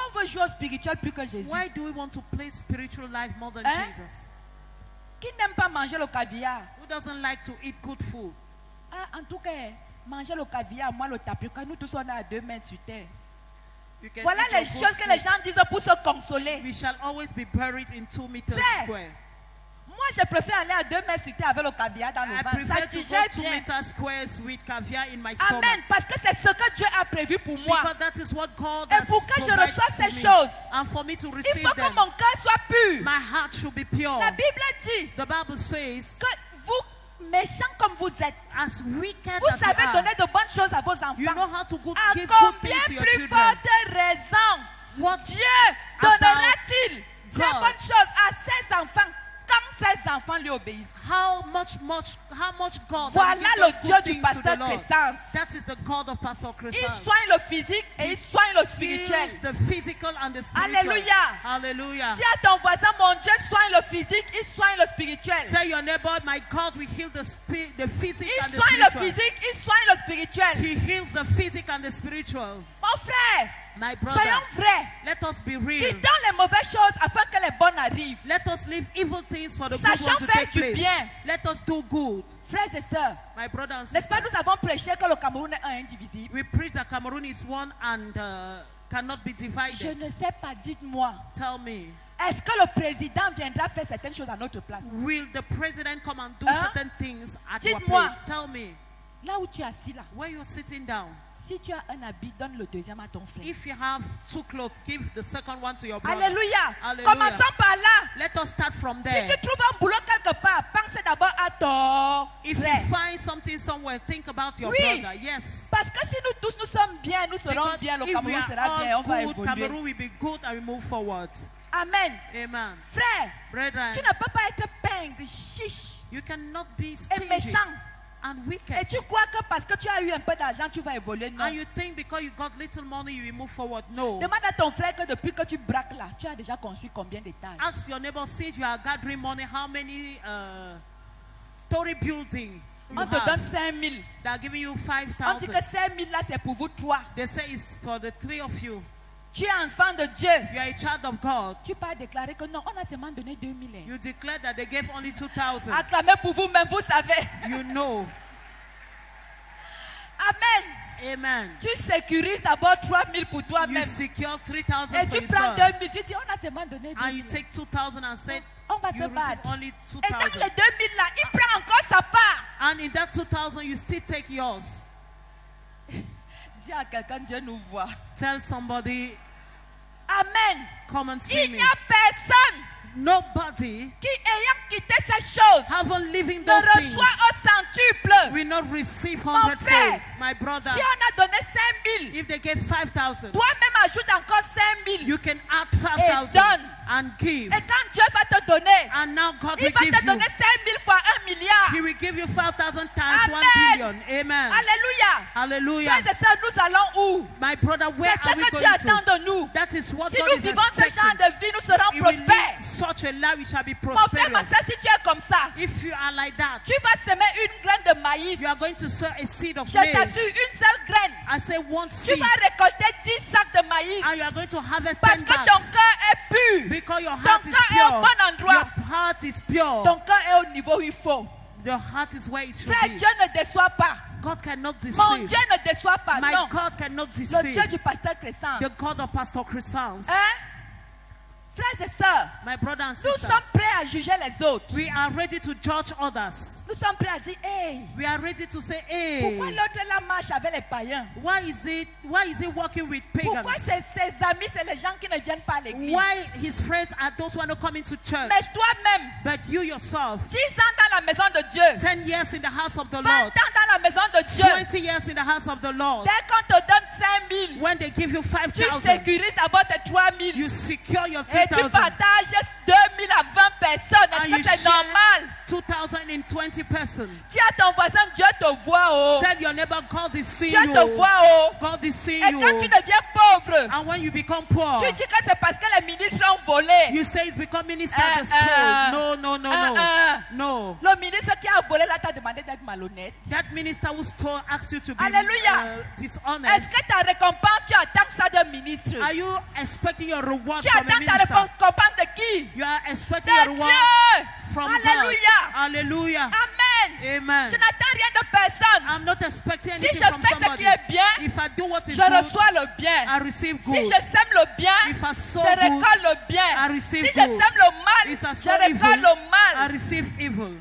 on veut jouer au spirituel plus que Jésus? Why do we want to play spiritual life more than Hein? Jesus? Qui n'aime pas manger le caviar? Who doesn't like to eat good food? Ah, en tout cas, manger le caviar, moi le tapioca, nous tous on est à 2 mètres sur terre. You can Voilà eat your les good choses que food. les gens disent pour se consoler. We shall always be buried in 2 meters Frère, square. Moi, je préfère aller à 2 mètres sur terre avec le caviar dans le I ventre. Ça prefer to digère go 2 bien. meters squares with caviar in my stomach. Amen. Parce que c'est ce que Dieu a prévu pour moi. Because that is what God Et has pour que je provided reçoive for ces me. choses, And for me to il receive faut que them, mon cœur soit pur. my heart should be pure. La Bible dit The Bible says, que vous, méchants comme vous êtes, as wicked vous as you savez are, donner de bonnes choses à vos you know enfants. how to À give good combien things to your plus children. forte raison What Dieu about donnera-t-il ces God? bonnes choses à ses enfants quand ses enfants lui obéissent? how much God Voilà that le will give Dieu good du things to the pasteur Lord. Crescence. That is the God of Pastor Il Crescence. soigne le physique et il soigne le spirituel. Heals the physical and the spiritual. Alléluia. Hallelujah. Dis à ton voisin, mon Dieu soigne le physique, il soigne le spirituel. Tell your neighbor, my God will heal the physical Il and the soigne le spiritual. physique, il soigne le spirituel. He heals the physical and the spiritual. Mon frère, My brother, soyons vrais. let us be real. Quittons les mauvaises choses afin que les bonnes arrivent. Let us leave evil things for the good Sachons one to faire take du place. bien. Let us do good. Frères et sœurs, My brother and n'est-ce pas, sister, nous avons prêché que le Cameroun est un indivisible. we preach that Cameroon is one and cannot be Je divided. ne sais pas, dites-moi, Tell me, est-ce que le président viendra faire certaines choses à notre place? will the president come and do Hein? certain things at your Dites-moi. place? Tell me, Là où tu es assis là, where you're sitting down, si tu as un habit, donne le deuxième à ton frère. if you have 2 clothes, give the second one to your brother. Alléluia. Alléluia. Commençons par là. Let us start from Si there. tu trouves un boulot quelque part, pense d'abord à ton If you frère. find something somewhere, think about your Oui. brother. Yes. Parce que si nous tous nous sommes bien, nous serons Because bien, le if we Cameroun are sera bien, on all va good, évoluer. Cameroon will be good and we move forward. Amen. Amen. Frère, Brethren, tu ne peux pas être pingre, chiche you cannot be et stingy méchant and Et wicked. tu crois que parce que tu as eu un peu d'argent, tu vas évoluer. Non. And you think because you got little money, you will move forward. No. Demande à ton frère que depuis que tu braques là, tu as déjà construit combien d'étages. Ask your neighbor, see you are gathering money, how many story building you On te donne have. 5 000. They are giving you On dit 5,000. que 5 000 là, c'est pour vous trois. They say it's for the three of you. Tu es enfant de Dieu. You are a child of God. Tu peux déclarer que non, on a seulement donné 2 000. You declare that they gave only 2,000. Acclamez pour vous-même, vous savez. You know. Amen. Amen. Tu sécurises d'abord 3 000 pour You toi-même. secure 3,000 Et for tu prends yourself. 2 000. Tu dis, on a seulement donné 2 And 000. you take 2,000 and say, On va se you receive battre. only Et dans 2,000. les 2 000 là, il prend encore sa part. And in that 2,000, you still take yours. Dis à quelqu'un, Dieu nous voit. Tell somebody, Amen. come and see Il me. n'y a personne Nobody, qui, ayant quitté ces choses, having living ne those things, reçoit au centuple. will not receive Mon 100-fold. frère, My brother, Si on a donné 5 000, if they gave 5,000, toi-même ajoute encore 5 000. you can add Et 5,000 donne. and give. Et quand Dieu va te donner, And now God il will va give te you. donner 5 000 fois 1 milliard. He will give you 5,000 times 1 Amen. billion. Amen. Alléluia. Hallelujah. Frères et sœurs, nous allons où? My brother, where C'est are ce we que Dieu going attend to? de nous. That is what Si God nous is vivons ce genre expecting. de vie, nous serons If we live prospères. such a life, we shall be Mon frère, ma prosperous. soeur, si tu es comme ça, If you are like that, tu vas semer une graine de maïs. you are going to sow a seed of Je t'assure, maize. une seule graine. I say one Tu seed, vas récolter 10 sacs de maïs. and you are going to harvest Parce 10 que ton bags. cœur est pur. Because your Ton heart is cœur est au pure. bon endroit. Your heart is pure. Ton cœur est au niveau où il faut. Your heart is where it should Frère, be. Dieu ne déçoit pas. God cannot Mon deceive. Dieu ne déçoit pas. My Non. God cannot Le Dieu deceive. du pasteur Crescence. The God of Pastor Christians. Hein? Frères et sœurs, My brother and nous sister, sommes prêts à juger les autres. we are ready to judge others. Nous sommes prêts à dire, hey, We are ready to say, pourquoi hey, l'autre là marche avec les païens? why is he working with Pourquoi pagans? ses amis, c'est les gens qui ne viennent pas à l'église? Why his friends are those who are not coming to church? Mais toi-même, But you yourself, 10 ans dans la maison de Dieu, 10 years in the house of the 20 Lord, ans dans la maison de Dieu, 20 years in the house of the Lord, dès qu'on te donne 5 000, when they give you tu 5,000, sécurises d'abord tes 3 000 you secure your et tu 3,000, partages 2 000 à 20 personnes. And Est-ce you que c'est share- normal? 2,000 in 20 persons. Dis à ton voisin, Dieu te voit, oh. Tell your neighbor, God is seeing Dieu te you. voit, oh. God is seeing Et quand tu you. deviens pauvre, And when you become poor, tu dis que c'est parce que les ministres ont volé. you say it's because minister that stole. No, no, no, no. No. Le ministre qui a volé là t'a demandé d'être malhonnête. That minister who stole asked you to be Alléluia. dishonest. Est-ce que ta récompense, tu attends ça d'un ministre? Are you expecting your reward Tu from a attends ta minister? récompense de qui? You are expecting your De reward Dieu. from Alléluia. God. Hallelujah. Amen. Amen. Je n'attends rien de personne. I'm not expecting Si anything je from fais ce somebody. qui est bien, If I do what is je good, reçois le bien. I receive Si good. je sème le bien, If I sow je good, récolte le bien. I Si receive je good. sème le mal, If I je sow récolte evil, le I mal. receive evil.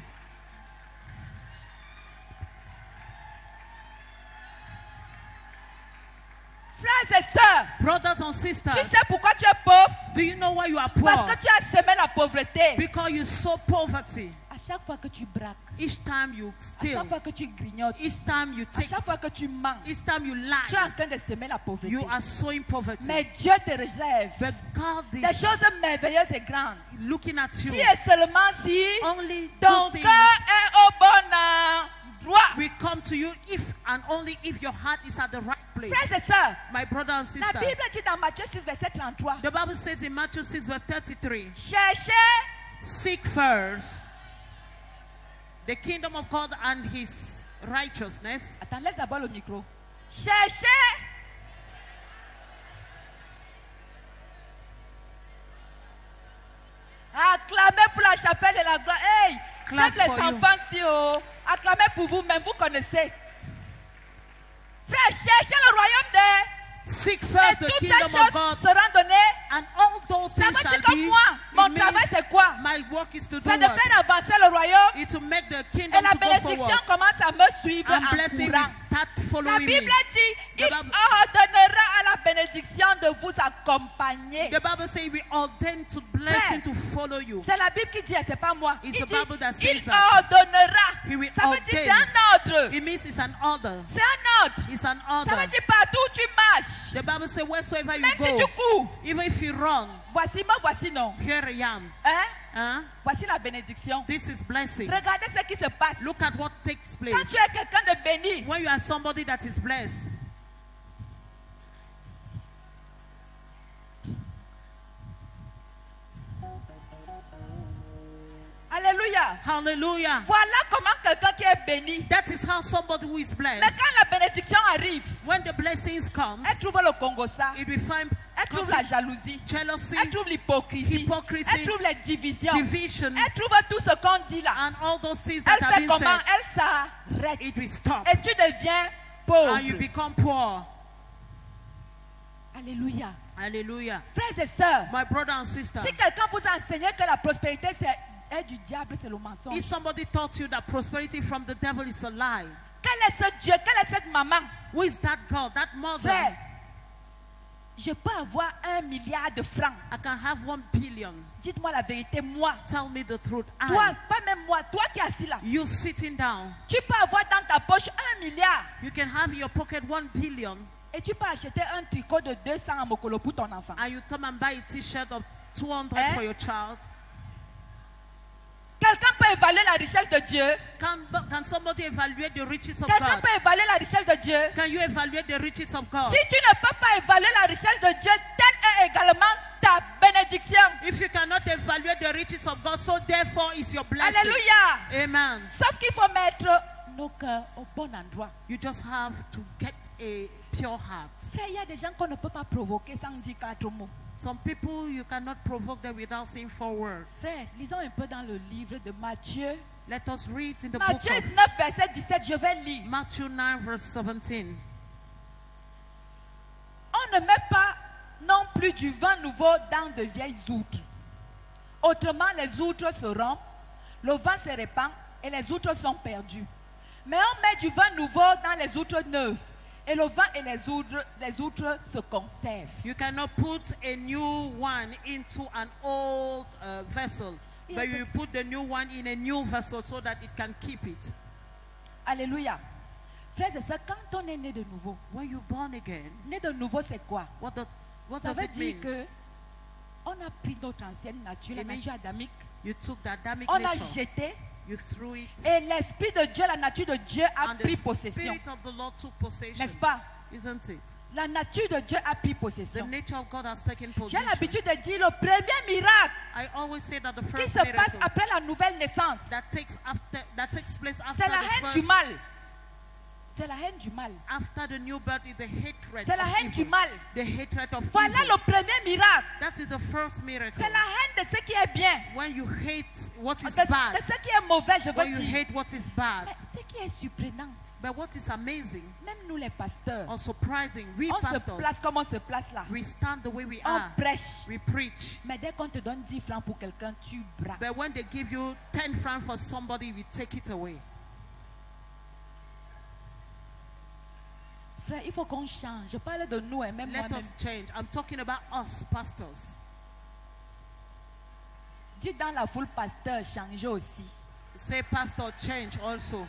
Frères et sœurs, Brothers and tu sisters, sais pourquoi tu es pauvre? do you know why you are Parce poor? que tu as semé la pauvreté. Because you sow poverty. À chaque fois que tu braques, Each time you à steal, chaque fois que tu grignotes, each time you à take, chaque fois que tu mens, each time you tu es lie, en train de semer la pauvreté. you are sowing poverty. Mais Dieu te réserve But God des is choses merveilleuses et grandes. looking at you. Si et seulement si Only ton good cœur things est au bon endroit. will come to you if and only if your heart is at the right place. Frères et sœurs, My brother and la sister, Bible dit dans Matthieu 6, verset 33, the Bible says in Matthew 6 verse 33, cherchez seek first the kingdom of God and his righteousness. Attends, laisse d'abord le micro. Cherchez. Acclamez pour la chapelle de la gloire. Hey, Clap j'aime for les you. enfants si oh. Acclamez pour vous-même, vous connaissez. Frère, cherchez le royaume de... Seek Et first the toutes ces kingdom of choses God, seront données. and all those Ça things veut shall dire que be. moi, mon It travail means c'est quoi? my work is to do C'est de what? faire avancer le royaume. It to make the Et kingdom la to go bénédiction forward. commence à me suivre And en blessing courant. will start La following Bible me. dit, il The Bible- ordonnera à la bénédiction de vous accompagner. The Bible says we ordain to blessing to follow you. C'est la Bible qui dit, c'est pas moi. It's Il the dit, Bible that says il that. ordonnera. He will Ça veut dire c'est ordain. un ordre. It means it's an order. C'est un ordre. It's an Ça veut order. dire partout où tu marches, marches, The Bible says, wheresoever you même si tu go, cours, even if you run, voici moi, voici non. here I am. Hein? Huh? Voici la bénédiction. This is blessing. Regardez ce qui se passe. Look at what takes Quand place. tu es quelqu'un de béni, When you are somebody that is blessed, alléluia. hallelujah. Voilà comment quelqu'un qui est béni. That is how somebody who is Mais blessed, quand la bénédiction arrive, when the blessings comes, elle trouve le Congo ça. it will find Elle trouve la jalousie. jealousy, Elle trouve l'hypocrisie. hypocrisy, Elle trouve les divisions. division, Elle trouve tout ce qu'on dit là. and all those things Elle that have fait been comment? said. Elle s'arrête. It will stop, Et tu deviens pauvre. and you become poor. Alléluia. Hallelujah. Frères et sœurs, My brother and sister, si quelqu'un vous a enseigné que la prospérité est du diable, c'est le mensonge. if somebody taught you that prosperity from the devil is a lie, Quel est ce Dieu? Quelle est cette maman? who is that God, that mother? Frère, je peux avoir 1 milliard de francs. I can have 1 billion. Dites-moi la vérité, moi. Tell me the truth. Toi, pas même moi, toi qui es assis là. You sitting down, Tu peux avoir dans ta poche 1 milliard. you can have in your pocket 1 billion, Et tu peux acheter un tricot de 200 à Mokolo pour ton enfant. and you come and buy a t-shirt of 200 Eh? for your child. Quelqu'un peut évaluer la richesse de Dieu. Can somebody evaluate the riches of Quelqu'un God? peut évaluer la richesse de Dieu. Can you evaluate the riches of God? Si tu ne peux pas évaluer la richesse de Dieu, telle est également ta bénédiction. If you cannot evaluate the riches of God, so therefore is your blessing. Alléluia. Amen. Sauf qu'il faut mettre nos cœurs au bon endroit. You just have to get a pure heart. Frère, il y a des gens qu'on ne peut pas provoquer sans dire 4 mots. Some people, you cannot provoke them without saying 4 words. Frère, lisons un peu dans le livre de Matthieu. Let us read in the Matthieu book of 9, verset 17, je vais lire. Matthew 9, verse 17. On ne met pas non plus du vin nouveau dans de vieilles outres. Autrement, les outres se rompent, le vin se répand et les outres sont perdues. Mais on met du vin nouveau dans les outres neuves. Et le vin et les outres se conservent. You cannot put a new one into an old vessel, but Yes. you put the new one in a new vessel so that it can keep it. Alléluia. Frères et sœurs, quand on est né de nouveau, When you're born again, né de nouveau c'est quoi? what Ça does veut it dire mean? que on a pris notre ancienne nature, la It means- nature adamique, You took the Adamic on a nature, jeté you threw it, et l'esprit de Dieu, la nature de Dieu a and pris the possession. Spirit of the Lord took possession, N'est-ce pas? isn't it? La nature de Dieu a pris The possession. nature of God has taken J'ai possession. l'habitude de dire le premier miracle I always say that the qui first se passe miracle après la nouvelle naissance, that takes place after c'est la the haine first, du mal. C'est la haine du mal. after the new birth is the hatred C'est la of haine du evil. mal. The hatred of Voilà evil. le premier miracle. That is the first miracle. C'est la haine de ce qui est bien. When you hate what is De bad, ce qui est mauvais, je when veux you dire. hate what is bad. Mais ce qui est surprenant, But what is amazing même nous les pasteurs, or surprising, we on se pastors, place comme on se place là. we stand the way we On are. prêche. We preach. Mais dès qu'on te donne 10 francs pour quelqu'un, tu braques. But when they give you 10 francs for somebody, we take it away. Frère, il faut qu'on change. Je parle de nous et même Let moi-même. us change. I'm talking about us, pastors. Dis dans la foule, pasteur, changez aussi. Say, pastor, change also.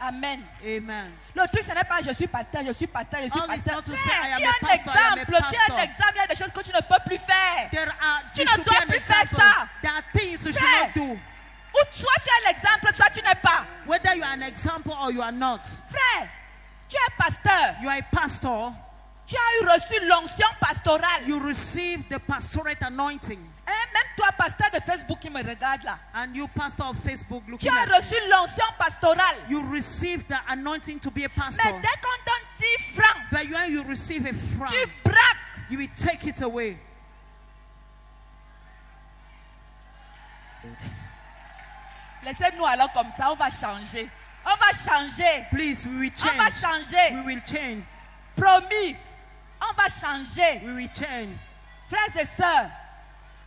Amen. Amen. Le truc, ce n'est pas je suis pasteur, je suis pasteur, je suis All is pasteur. not to say, Frère, I am tu a as un pastor, I am a exemple, tu as un pastor. exemple, il y a des choses que tu ne peux plus faire. You ne should be dois an plus faire example. ça. There are things you should Frère. not do. Ou soit tu es l'exemple, soit tu n'es pas. Whether you are an example or you are not. Frère, tu es pasteur. You are a pastor. Tu as eu reçu l'onction pastorale. You receive the pastorate anointing. Hein, même toi, pasteur de Facebook qui me regarde là. And you, pastor of Facebook, Tu looking as at me, reçu l'onction pastorale. you receive the anointing to be a Mais pastor. dès qu'on donne 10 francs, But when you receive a franc, tu braques. you will take it away. Laissez-nous alors comme ça, on va changer. On va changer. Please, we will On va change. changer. We will change. Promis. On va changer. We will change. Frères et sœurs,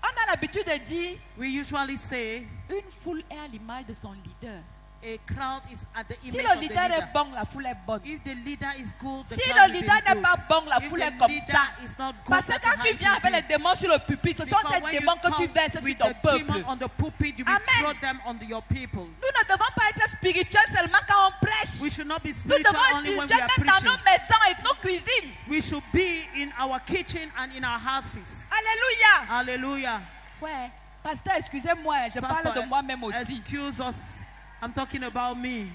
on a l'habitude de dire We usually say une foule est à l'image de son leader. a crowd is at the Si image le of the leader leader. est bon, la foule est bonne. If the leader is good, the Si crowd le will be leader n'est good. pas bon, la If foule the est comme leader ça. is not good, Parce que that's quand how tu it viens will avec be. les démons sur le pupitre, ce sont Because ces when you démons que tu come verses sur with ton the peuple. demon on the pulpit, you will Amen. throw them on your people. Nous ne ne devons pas être spirituels seulement quand on prêche. We should not be Nous spiritual devons only être when we are spirituels même preaching. dans nos maisons et nos cuisines. We should be in our kitchen and in our houses. Alléluia. Hallelujah. Ouais. Pasteur, excusez-moi, je parle de moi-même aussi. Excuse us. I'm talking about me.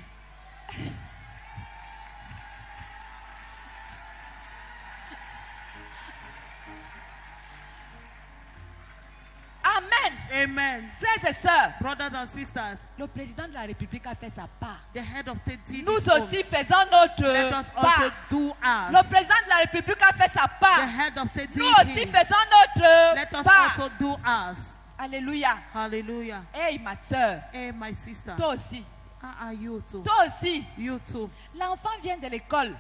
Amen. Amen. Frères et sœurs, Brothers and sisters, le président de la République a fait sa part. the head of state did Nous his own. aussi faisons notre Let us also part. do Le ours. président de la République a fait sa The part. head of state Nous did aussi his. faisons notre Let us part. also do ours. Alléluia. Hallelujah. Hey ma soeur, Hey, my sister. toi aussi. How are you too? Toi aussi. You too. L'enfant vient de l'école.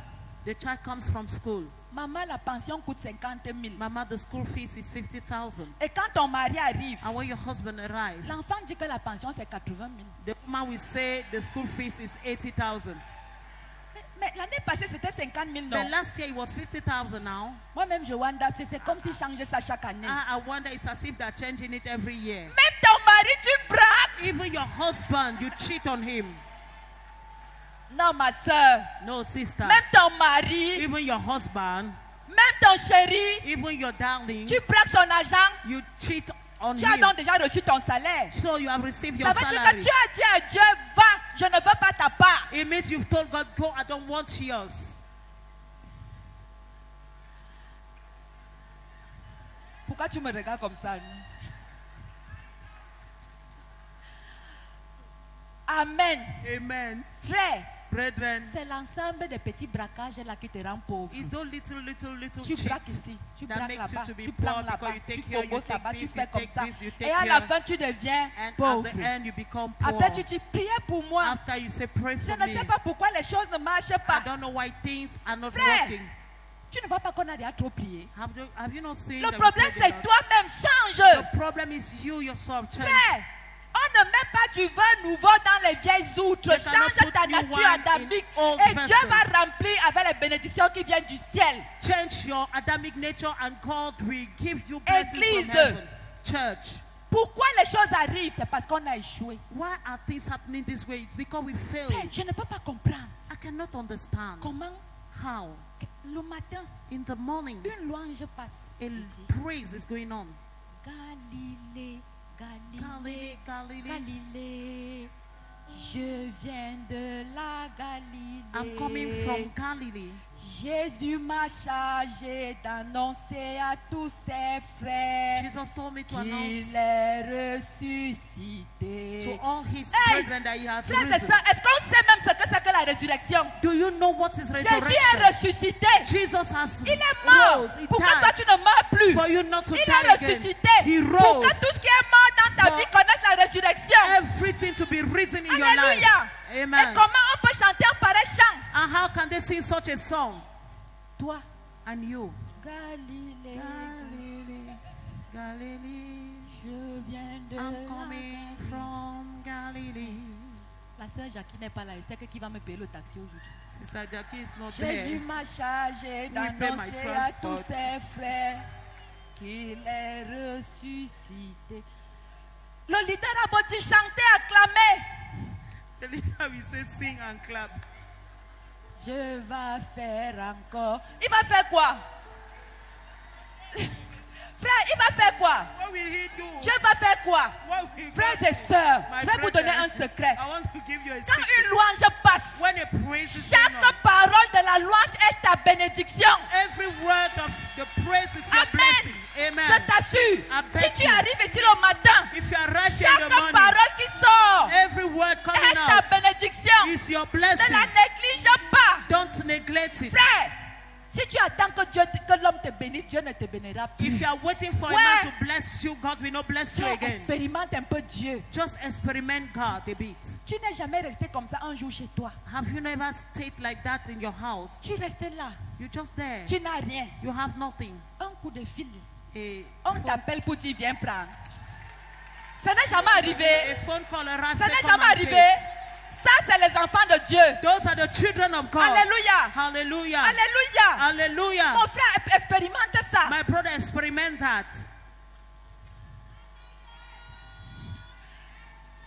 The child comes from school. Maman, la pension coûte 50 000. Mama, the school fees is 50,000. Et quand ton mari arrive, And when your husband arrives, l'enfant dit que la pension c'est 80 000. the woman will say the school fees is 80,000. Mais l'année passée c'était 50 000, non? Then last year it was 50,000 now. Moi-même je wonder, c'est comme s'ils changeaient ça chaque année. I wonder, it's as if they're changing it every year. Même ton mari, tu braques. Even your husband, you cheat on him. Non, ma soeur. No, sister. Même ton mari, Even your husband, même ton chéri, even your darling, tu braques son argent. you cheat on Tu as him. donc déjà reçu ton salaire. So you have received Ça your veut dire que salary. tu as dit à Dieu, va, je ne veux pas ta part. It means you've told God, go, I don't want yours. Pourquoi tu me regardes comme ça? Amen. Amen. Frère, Brethren, c'est l'ensemble des petits braquages là qui te rend pauvre. it's those little Tu braques cheats ici, tu that braques makes you là-bas, to be tu poor prends là-bas, because you tu take here, you commences là-bas, take tu this, fais you comme take ça. this, you Et take à la here. fin, tu deviens And pauvre. at the end, you become poor. Après, tu dis, priez pour moi. After you say, pray Je for ne me. sais pas pourquoi les choses ne marchent I pas. don't know why things are not Frère, working. tu ne vois pas qu'on a déjà trop prié. Have you not seen Le that we problème, prayed a c'est lot? toi-même, change. The problem is you yourself. Change. Frère, on ne met pas du vin nouveau dans les vieilles outres. They cannot Change put ta new nature wine adamique. in old Et Dieu vessel. va remplir avec les bénédictions qui viennent du ciel. Change your Adamic nature and God will give you blessings Église. from heaven. Church. Pourquoi les choses arrivent? C'est parce qu'on a échoué. Why are things happening this way? It's because we Frère, failed. je ne peux pas comprendre I cannot understand comment how le matin, in the morning une louange passe. a et dit, praise is going on. Galilée, Galilee, Galilée, Galilee. Galilée. Je viens de la Galilée. I'm coming from Galilee. Jésus m'a chargé d'annoncer à tous ses frères Jesus told me to announce qu'il est ressuscité. to all his Hey, brethren that he has frères et risen. sœurs, est-ce qu'on sait même ce que c'est que la résurrection? Do you know what is Jésus est resurrection? ressuscité. Jesus has Il est mort. rose. He Pourquoi toi died tu ne meurs plus? for you not to Il die est again. ressuscité. He Pour que rose tout ce qui est mort dans ta for vie connaisse la résurrection. everything to be risen in your life. Alléluia. Et Amen. comment on peut chanter un pareil chant? And how can they sing such a song? Toi, And you, Galilée, Galilee, Galilee, je viens de I'm la coming Galilée. from Galilee. La sœur Jackie n'est pas là. Elle sait que qui va me payer le taxi aujourd'hui. Sister Jackie is not Jésus there. m'a chargé Who will pay my d'annoncer à transport? tous ses frères qu'il est ressuscité. Le leader a beau dire chanter, acclamer. The leader will say sing and clap. Dieu va faire encore. Il va faire quoi? Frère, il va faire quoi? What will he do? Dieu va faire quoi? What will Frères God et sœurs, My je vais vous donner brethren, un secret. I want to give you a Quand secret. une louange passe, When a praise is going chaque on, parole de la louange est ta bénédiction. every word of the praise is your Amen. blessing. Je Amen. t'assure, I si bet tu you. arrives ici le matin, If you are right here in chaque the morning, parole qui sort every word coming est ta out bénédiction. is your Ne blessing. la néglige pas. Don't neglect it. Frère, si tu attends que l'homme te bénisse, Dieu ne te bénira plus. If you are waiting for a Ouais. man to bless you, God will not bless you Frère, again. expérimente un peu Dieu. Just experiment God a bit. Tu n'es jamais resté comme ça un jour chez toi. Have you never stayed like that in your house? Tu restes là. You're just there. Tu n'as rien. You have nothing. Un coup de fil. A On phone, t'appelle pour dire viens prendre. Ça n'est jamais arrivé. a phone call arrives. Ça say, n'est "Come jamais and arrivé. pay." Ça, c'est les enfants de Dieu. Those are the children of God. Alléluia. Hallelujah. Alléluia. Hallelujah. Mon frère, expérimente ça. My brother, experiment that.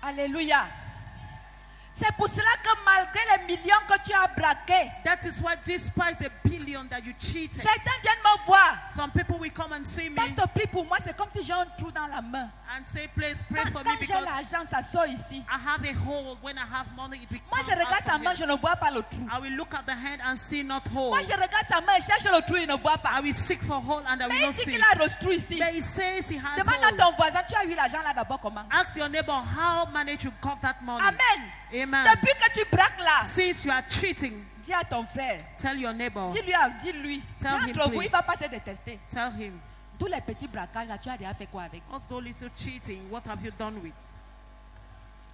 Alléluia. C'est pour cela que malgré les millions que tu as braqués, That is why, despite the billion that you cheated, certains viennent me voir. some people will come and see me Pasteur, prie pour moi, c'est comme si j'ai un trou dans la main. and say, please pray Quand, for quand me j'ai because l'argent, ça sort ici. I have a hole. When I have money, it will Moi, come je regarde out sa from main, there. je ne vois pas le trou. I will look at the hand and see not hole. Moi, je regarde sa main, je cherche le trou, il ne voit pas. I will seek for hole and I will Mais il not dit see. qu'il a le trou ici. But he says he has Demande à hole. ton voisin, tu as eu l'argent là d'abord comment? Ask your neighbor how managed you got that money. Amen. Amen. Depuis que tu braques là, Since you are cheating, dis à ton frère, tell your neighbor. dis-lui. Tell him, Entre vous, il ne please. va pas te détester. Tell him. Tous les petits braquages là, tu as déjà fait quoi avec? All those little cheating, what have you done with?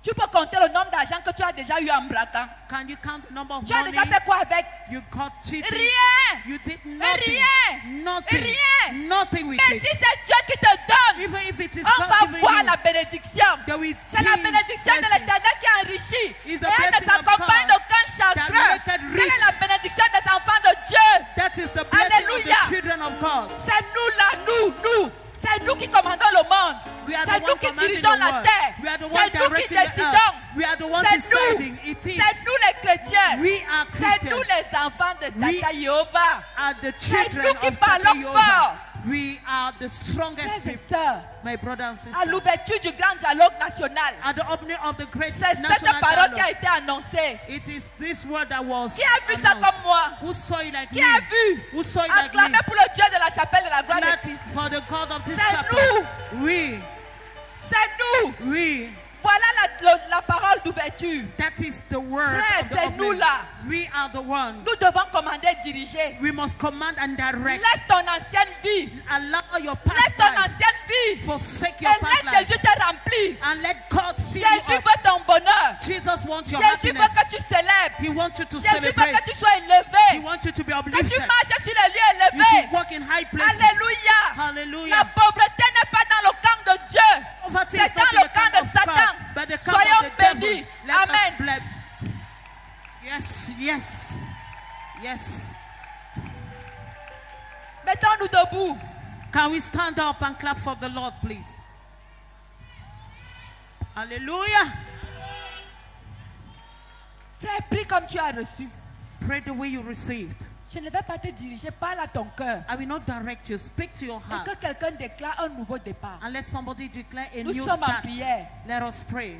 Tu peux compter le nombre d'argent que tu as déjà eu en braquant. Can you count the number of Tu as money déjà fait quoi avec? you got cheating? Rien. You did nothing. Rien. Nothing. Rien. Nothing with Mais it. si c'est Dieu qui te donne, Even if it is on God va giving voir you, la bénédiction. they will C'est la give bénédiction de blessing. l'Éternel qui enrichit. Is Et the elle ne blessing of s'accompagne God d'aucun chagrin. that maketh Quelle est rich. la bénédiction des enfants de Dieu? That is the blessing Alléluia. of the children of God. C'est nous là, nous. C'est nous qui commandons le monde. We are C'est the nous one qui commanding dirigeons the la world. terre. We are the one C'est nous qui directing the décidons. earth. We are the one C'est deciding. nous. It is. C'est nous les chrétiens. We are C'est Christians. nous les enfants de We Tata Jéhovah. Are the C'est children nous qui of Tata parlons Jehovah. fort. We are the strongest Frères et people, sœurs, my brother and à sister. l'ouverture du grand dialogue national, At the opening of the great c'est cette national parole qui a dialogue, été annoncée. it is this word that was Qui a vu ça announced. comme moi? Who saw it like Qui me? a vu? Who saw it like Acclamez me? pour le Dieu de la chapelle de la gloire de Clap Christ. for the God of this C'est chapel. We, C'est nous. we, Voilà la parole d'ouverture. that is the word Frère, of the c'est opening. nous là. We are the one. Nous devons commander, diriger. We must command and direct. Laisse ton ancienne vie. Allow your Laisse past ton life. ancienne vie. Forsake Et your past laisse life. Jésus te remplir. And let God fill Jésus you up. veut ton bonheur. Jesus wants your Jésus veut happiness. que tu célèbres. He wants you to Jésus veut celebrate. que tu sois He élevé. wants you to be Que uplifted. tu marches sur les lieux You should élevés. walk in high places. Alléluia. La Hallelujah. pauvreté n'est pas dans le camp de Dieu. Poverty C'est is not dans in le the camp camp de of Satan. God, but the camp Soyons of the devil. bénis. Let Amen. us bless. Yes, yes, yes. Mettons-nous debout. Can we stand up and clap for the Lord, please? Hallelujah. Frère, prie comme tu as reçu. Pray the way you received. Je ne vais pas te diriger, parle à ton cœur. I will not direct you. Speak to your Et heart. que quelqu'un déclare un nouveau départ. And let somebody declare a Nous new sommes en start. prière. Let us pray.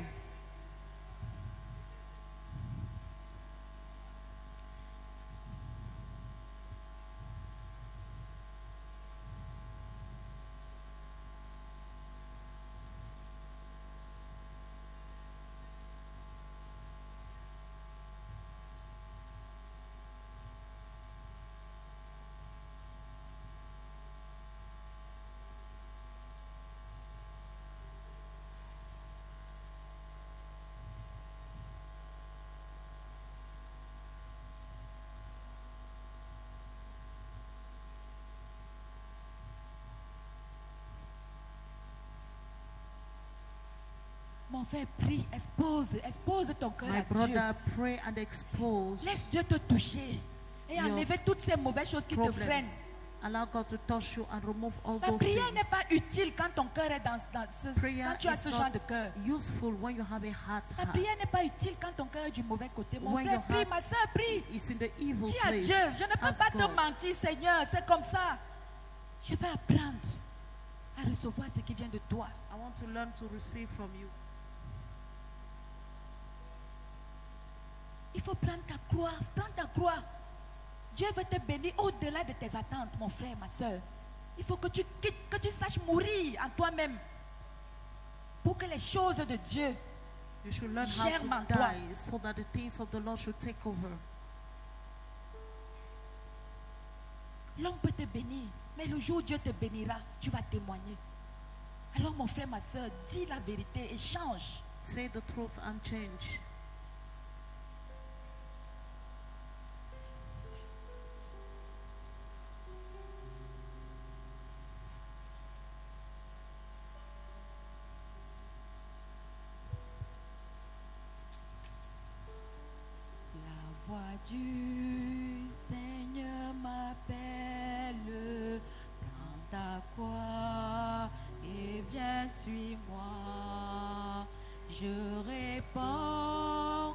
Mon frère, prie, expose ton cœur My à Dieu. brother, pray and expose. Laisse Dieu te toucher et Your enlever toutes ces mauvaises choses qui te problem. freinent. Allow God to touch you and remove all La those prière n'est things. pas utile quand ton cœur est Prayer quand tu as is ce genre not de cœur. useful when you have a hard La heart. prière n'est pas utile quand ton cœur est du mauvais côté. Mon When frère, your prie, heart ma soeur, prie. It's in the evil Dis à place. Dieu, je ne peux Ask pas te God. mentir, Seigneur, c'est comme ça. Je vais apprendre à recevoir ce qui vient de toi. I want to learn to receive from you. Il faut prendre ta croix, prends ta croix. Dieu veut te bénir au-delà de tes attentes, mon frère, ma soeur. Il faut que tu quittes, que tu saches mourir en toi-même pour que les choses de Dieu. You should learn how Germe en to toi. die so that the things of the Lord should take over. L'homme peut te bénir, mais le jour où Dieu te bénira, tu vas témoigner. Alors mon frère, ma soeur, dis la vérité et change. Say the truth and change. La voix du Seigneur m'appelle, prends ta croix et viens suis-moi. Je réponds,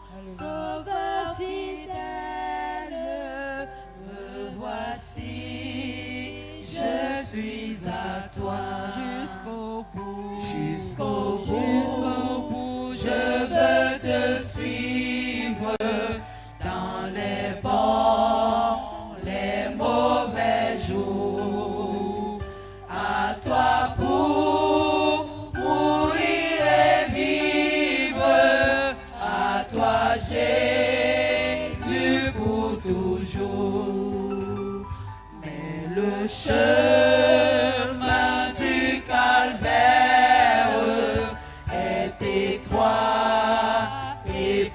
à toi. Jusqu'au bout. Jusqu'au bout. Jusqu'au bout. Je veux te suivre dans les bons, les mauvais jours. À toi pour mourir et vivre. À toi Jésus pour toujours. Mais le chemin du calvaire est étroit et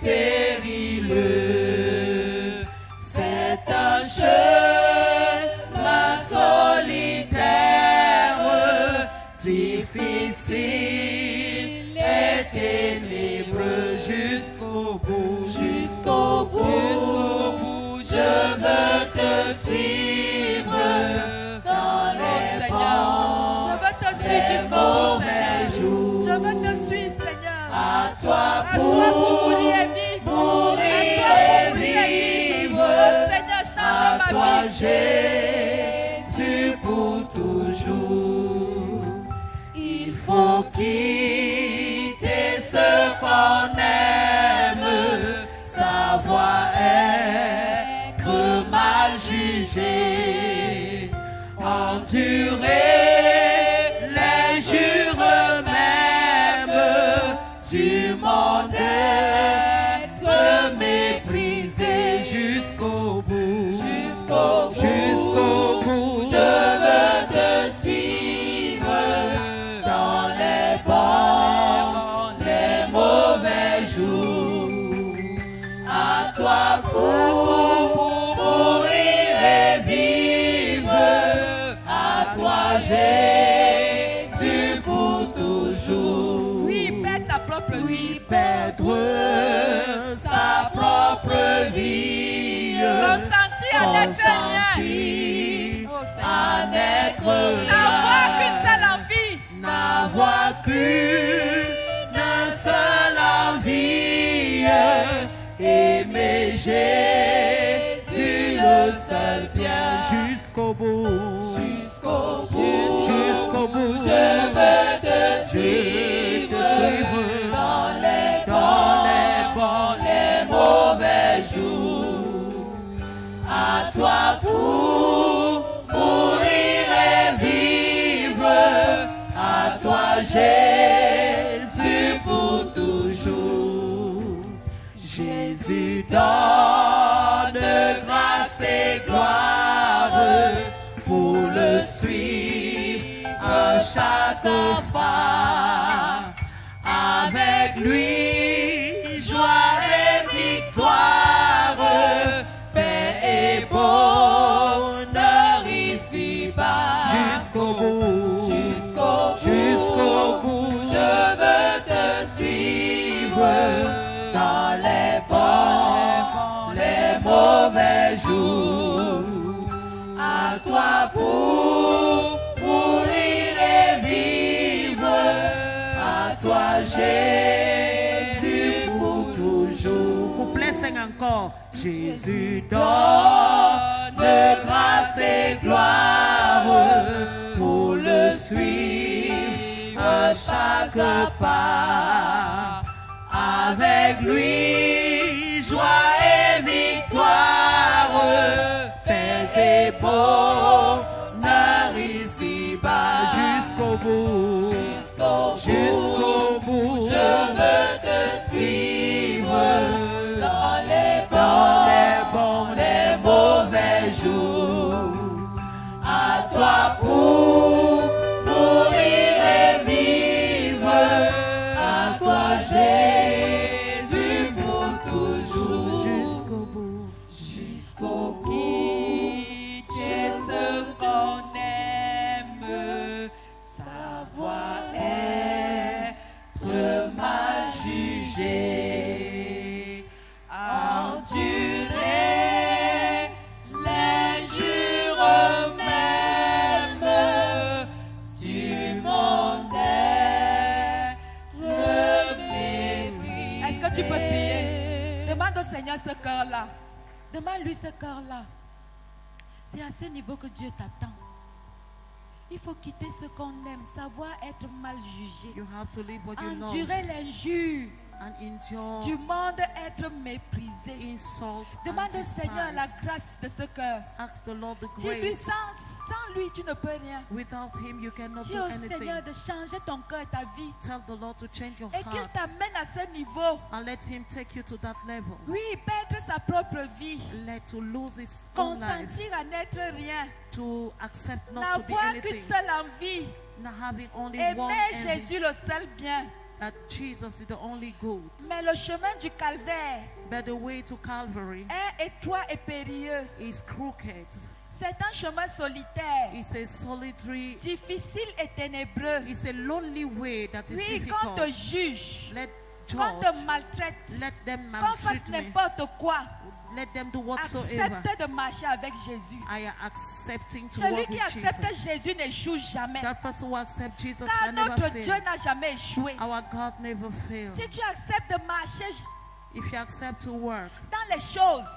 périlleux. C'est un chemin solitaire, difficile et ténébreux. Jusqu'au bout, jusqu'au bout, jusqu'au bout, je veux te suivre dans les bons, Je veux te les suivre jusqu'au bout, mauvais Seigneur. jours. Je veux te suivre, Seigneur. À toi À toi pour mourir pour et vivre. mourir À et toi pour mourir et vivre. vivre. Oh, Seigneur, change À ma toi vie. Jésus pour toujours. Il faut quitter ce qu'on aime, savoir être mal jugé, endurer l'injure même du monde, être méprisé jusqu'au bout, jusqu'au bout, je veux te suivre dans les bons, les mauvais jours. À toi pour mourir et vivre, à toi Jésus pour toujours. Oui, perdre sa propre vie. Oui, perdre sa propre vie, Consentir à n'être rien. consentir Oh, Seigneur. à n'être N'avoir rien, qu'une seule envie. n'avoir qu'une seule envie, aimer Jésus le seul bien jusqu'au bout, jusqu'au bout, jusqu'au bout. Je veux te suivre dans les bons, les mauvais jours. À toi pour mourir et vivre, à toi Jésus pour toujours. Jésus donne grâce et gloire pour le suivre à chaque pas. Avec lui, joie et victoire, paix et bonheur ici-bas. Jusqu'au bout, jusqu'au bout, je veux te suivre dans les bons, les mauvais jours. À toi pour mourir et vivre, à toi Jésus pour toujours. Couplet 5 encore. Jésus donne grâce et gloire pour le suivre à chaque pas. Avec lui, joie et victoire, paix et bonheur ici-bas. Jusqu'au bout, jusqu'au bout, je veux te suivre dans les bons, les mauvais jours. À toi pour mourir et vivre, à toi Jésus pour toujours. Jusqu'au bout, jusqu'au bout. Quitter ce qu'on aime, savoir être Mal jugé, endurer l'injure même du monde, être méprisé. Est-ce que tu peux prier? Demande au Seigneur ce cœur-là. Demande-lui ce cœur-là. C'est à ce niveau que Dieu t'attend. Il faut quitter ce qu'on aime, savoir être mal jugé, You have to live what you love endurer l'injure and endure du monde, être méprisé. insult Demande and au Seigneur la despise. grâce de ce cœur. Ask the Lord the Dis-lui, grace. sans lui, tu ne peux rien. Without him, you cannot Dis do au anything. Seigneur de changer ton cœur et ta vie. Tell the Lord to change your Et qu'il heart t'amène à ce niveau. and let him take you to that level. Oui, perdre sa propre vie. Let to lose his own life, Consentir à n'être rien. to accept not to be N'avoir qu'une anything, seule envie. not having only one Aimer envy, Jésus le seul bien. that Jesus is the only good. Mais le chemin du calvaire But the way to Calvary est étroit et périlleux. is crooked. C'est un chemin solitaire, It's a solitary, difficile et ténébreux. it's a lonely way that is Oui, qu'on te difficult. juge, Let qu'on judge, te maltraite, let them qu'on fasse maltreat me, n'importe quoi. let them do whatsoever. Accepte de marcher avec Jésus. I am accepting to Celui walk qui with accepte Jesus. Jésus n'échoue jamais. That person who accepts Jesus Car can never notre fail. Dieu n'a jamais échoué. Our God never fails. Si tu acceptes de marcher If you accept to work dans les choses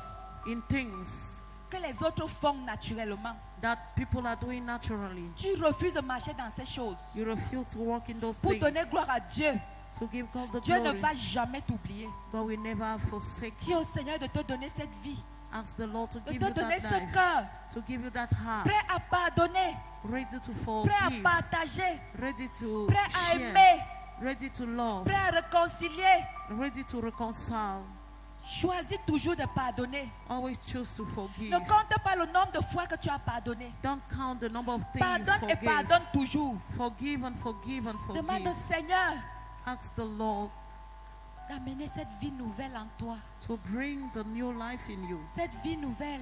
in things que les autres font naturellement, that people are doing naturally, tu refuses de marcher dans ces choses you refuse to work in those pour things, donner gloire à Dieu. to give God the Dieu ne glory. va jamais t'oublier. God will never forsake Dis you. au Seigneur de te donner cette vie, Ask the Lord to de give te you donner that ce life, cœur, to give you that heart, prêt à pardonner, ready to prêt à forgive, partager, ready to prêt à share, aimer, ready to love, prêt à réconcilier. ready to reconcile. Choisis toujours de pardonner. Always choose to forgive. Ne compte pas le nombre de fois que tu as pardonné. Don't count the number of things you Pardonne et forgive. pardonne toujours. Forgive and forgive and Demande au forgive. Seigneur Ask the Lord d'amener cette vie nouvelle en toi. to bring the new life in you. Cette vie nouvelle.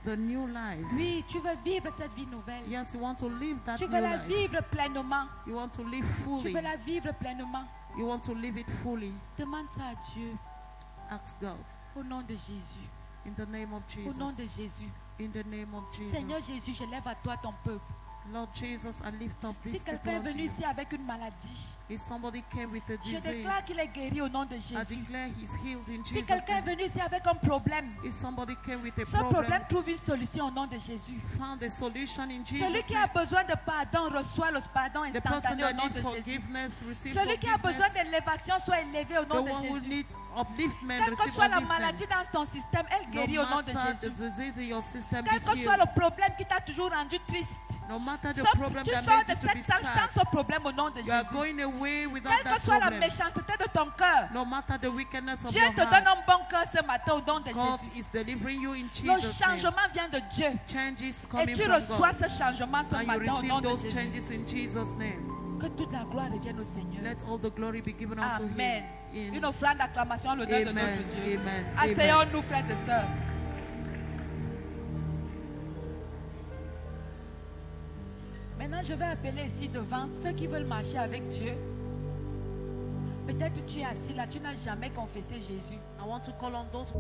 The new life. Oui, tu veux vivre cette vie nouvelle. Yes, you want to live that Tu new veux la life. vivre pleinement. You want to live Tu fully. veux la vivre pleinement. You want to live it fully. Demande ça à Dieu. Ask God. Au nom de Jésus. In the name of Au nom de Jesus. Jésus. In the name of Seigneur Jesus. Jésus, je lève à toi ton peuple. Lord Jesus, I lift up Si these people quelqu'un est unto venu you. ici avec une maladie, If somebody came with a je disease, déclare qu'il est guéri au nom de I Jésus. declare he's healed in Si Jesus' quelqu'un est name. venu ici avec un problème, If somebody came with a ce problème problem, trouve une solution au nom de Jésus. found a solution in Celui Jesus' qui a name. besoin de pardon reçoit le pardon The person instantané au that nom needs de Jésus. forgiveness, receive Celui qui a besoin forgiveness. d'élévation soit élevé au The nom de one who Jésus. needs upliftment, Quelle que receive soit la upliftment. maladie dans ton système, elle No guérit au nom de matter the Jésus. disease in your system, Quel be que soit healed. le problème qui t'a toujours rendu triste, No matter the sauf- problem tu that sors made de you to be cette salle sad, sans ce problème au nom de you are Jésus. going away without Quelle que that soit la problem. méchanceté de ton cœur, No matter the wickedness of Dieu your te donne heart, un bon cœur ce matin au nom de God Jésus. is delivering you in Le Jesus' name. changement vient de Dieu. Change is Et coming tu from reçois God. ce changement ce And you matin au nom receive de those Jésus. changes in Jesus' name. Que toute la gloire revienne au Seigneur. Let all the glory be given unto Amen. Him. Une offrande d'acclamation à l'honneur de Amen. notre Dieu. Amen. Asseyons-nous, frères et sœurs. Maintenant, je vais appeler ici devant ceux qui veulent marcher avec Dieu. Peut-être tu es assis là, tu n'as jamais confessé Jésus. I want to call on those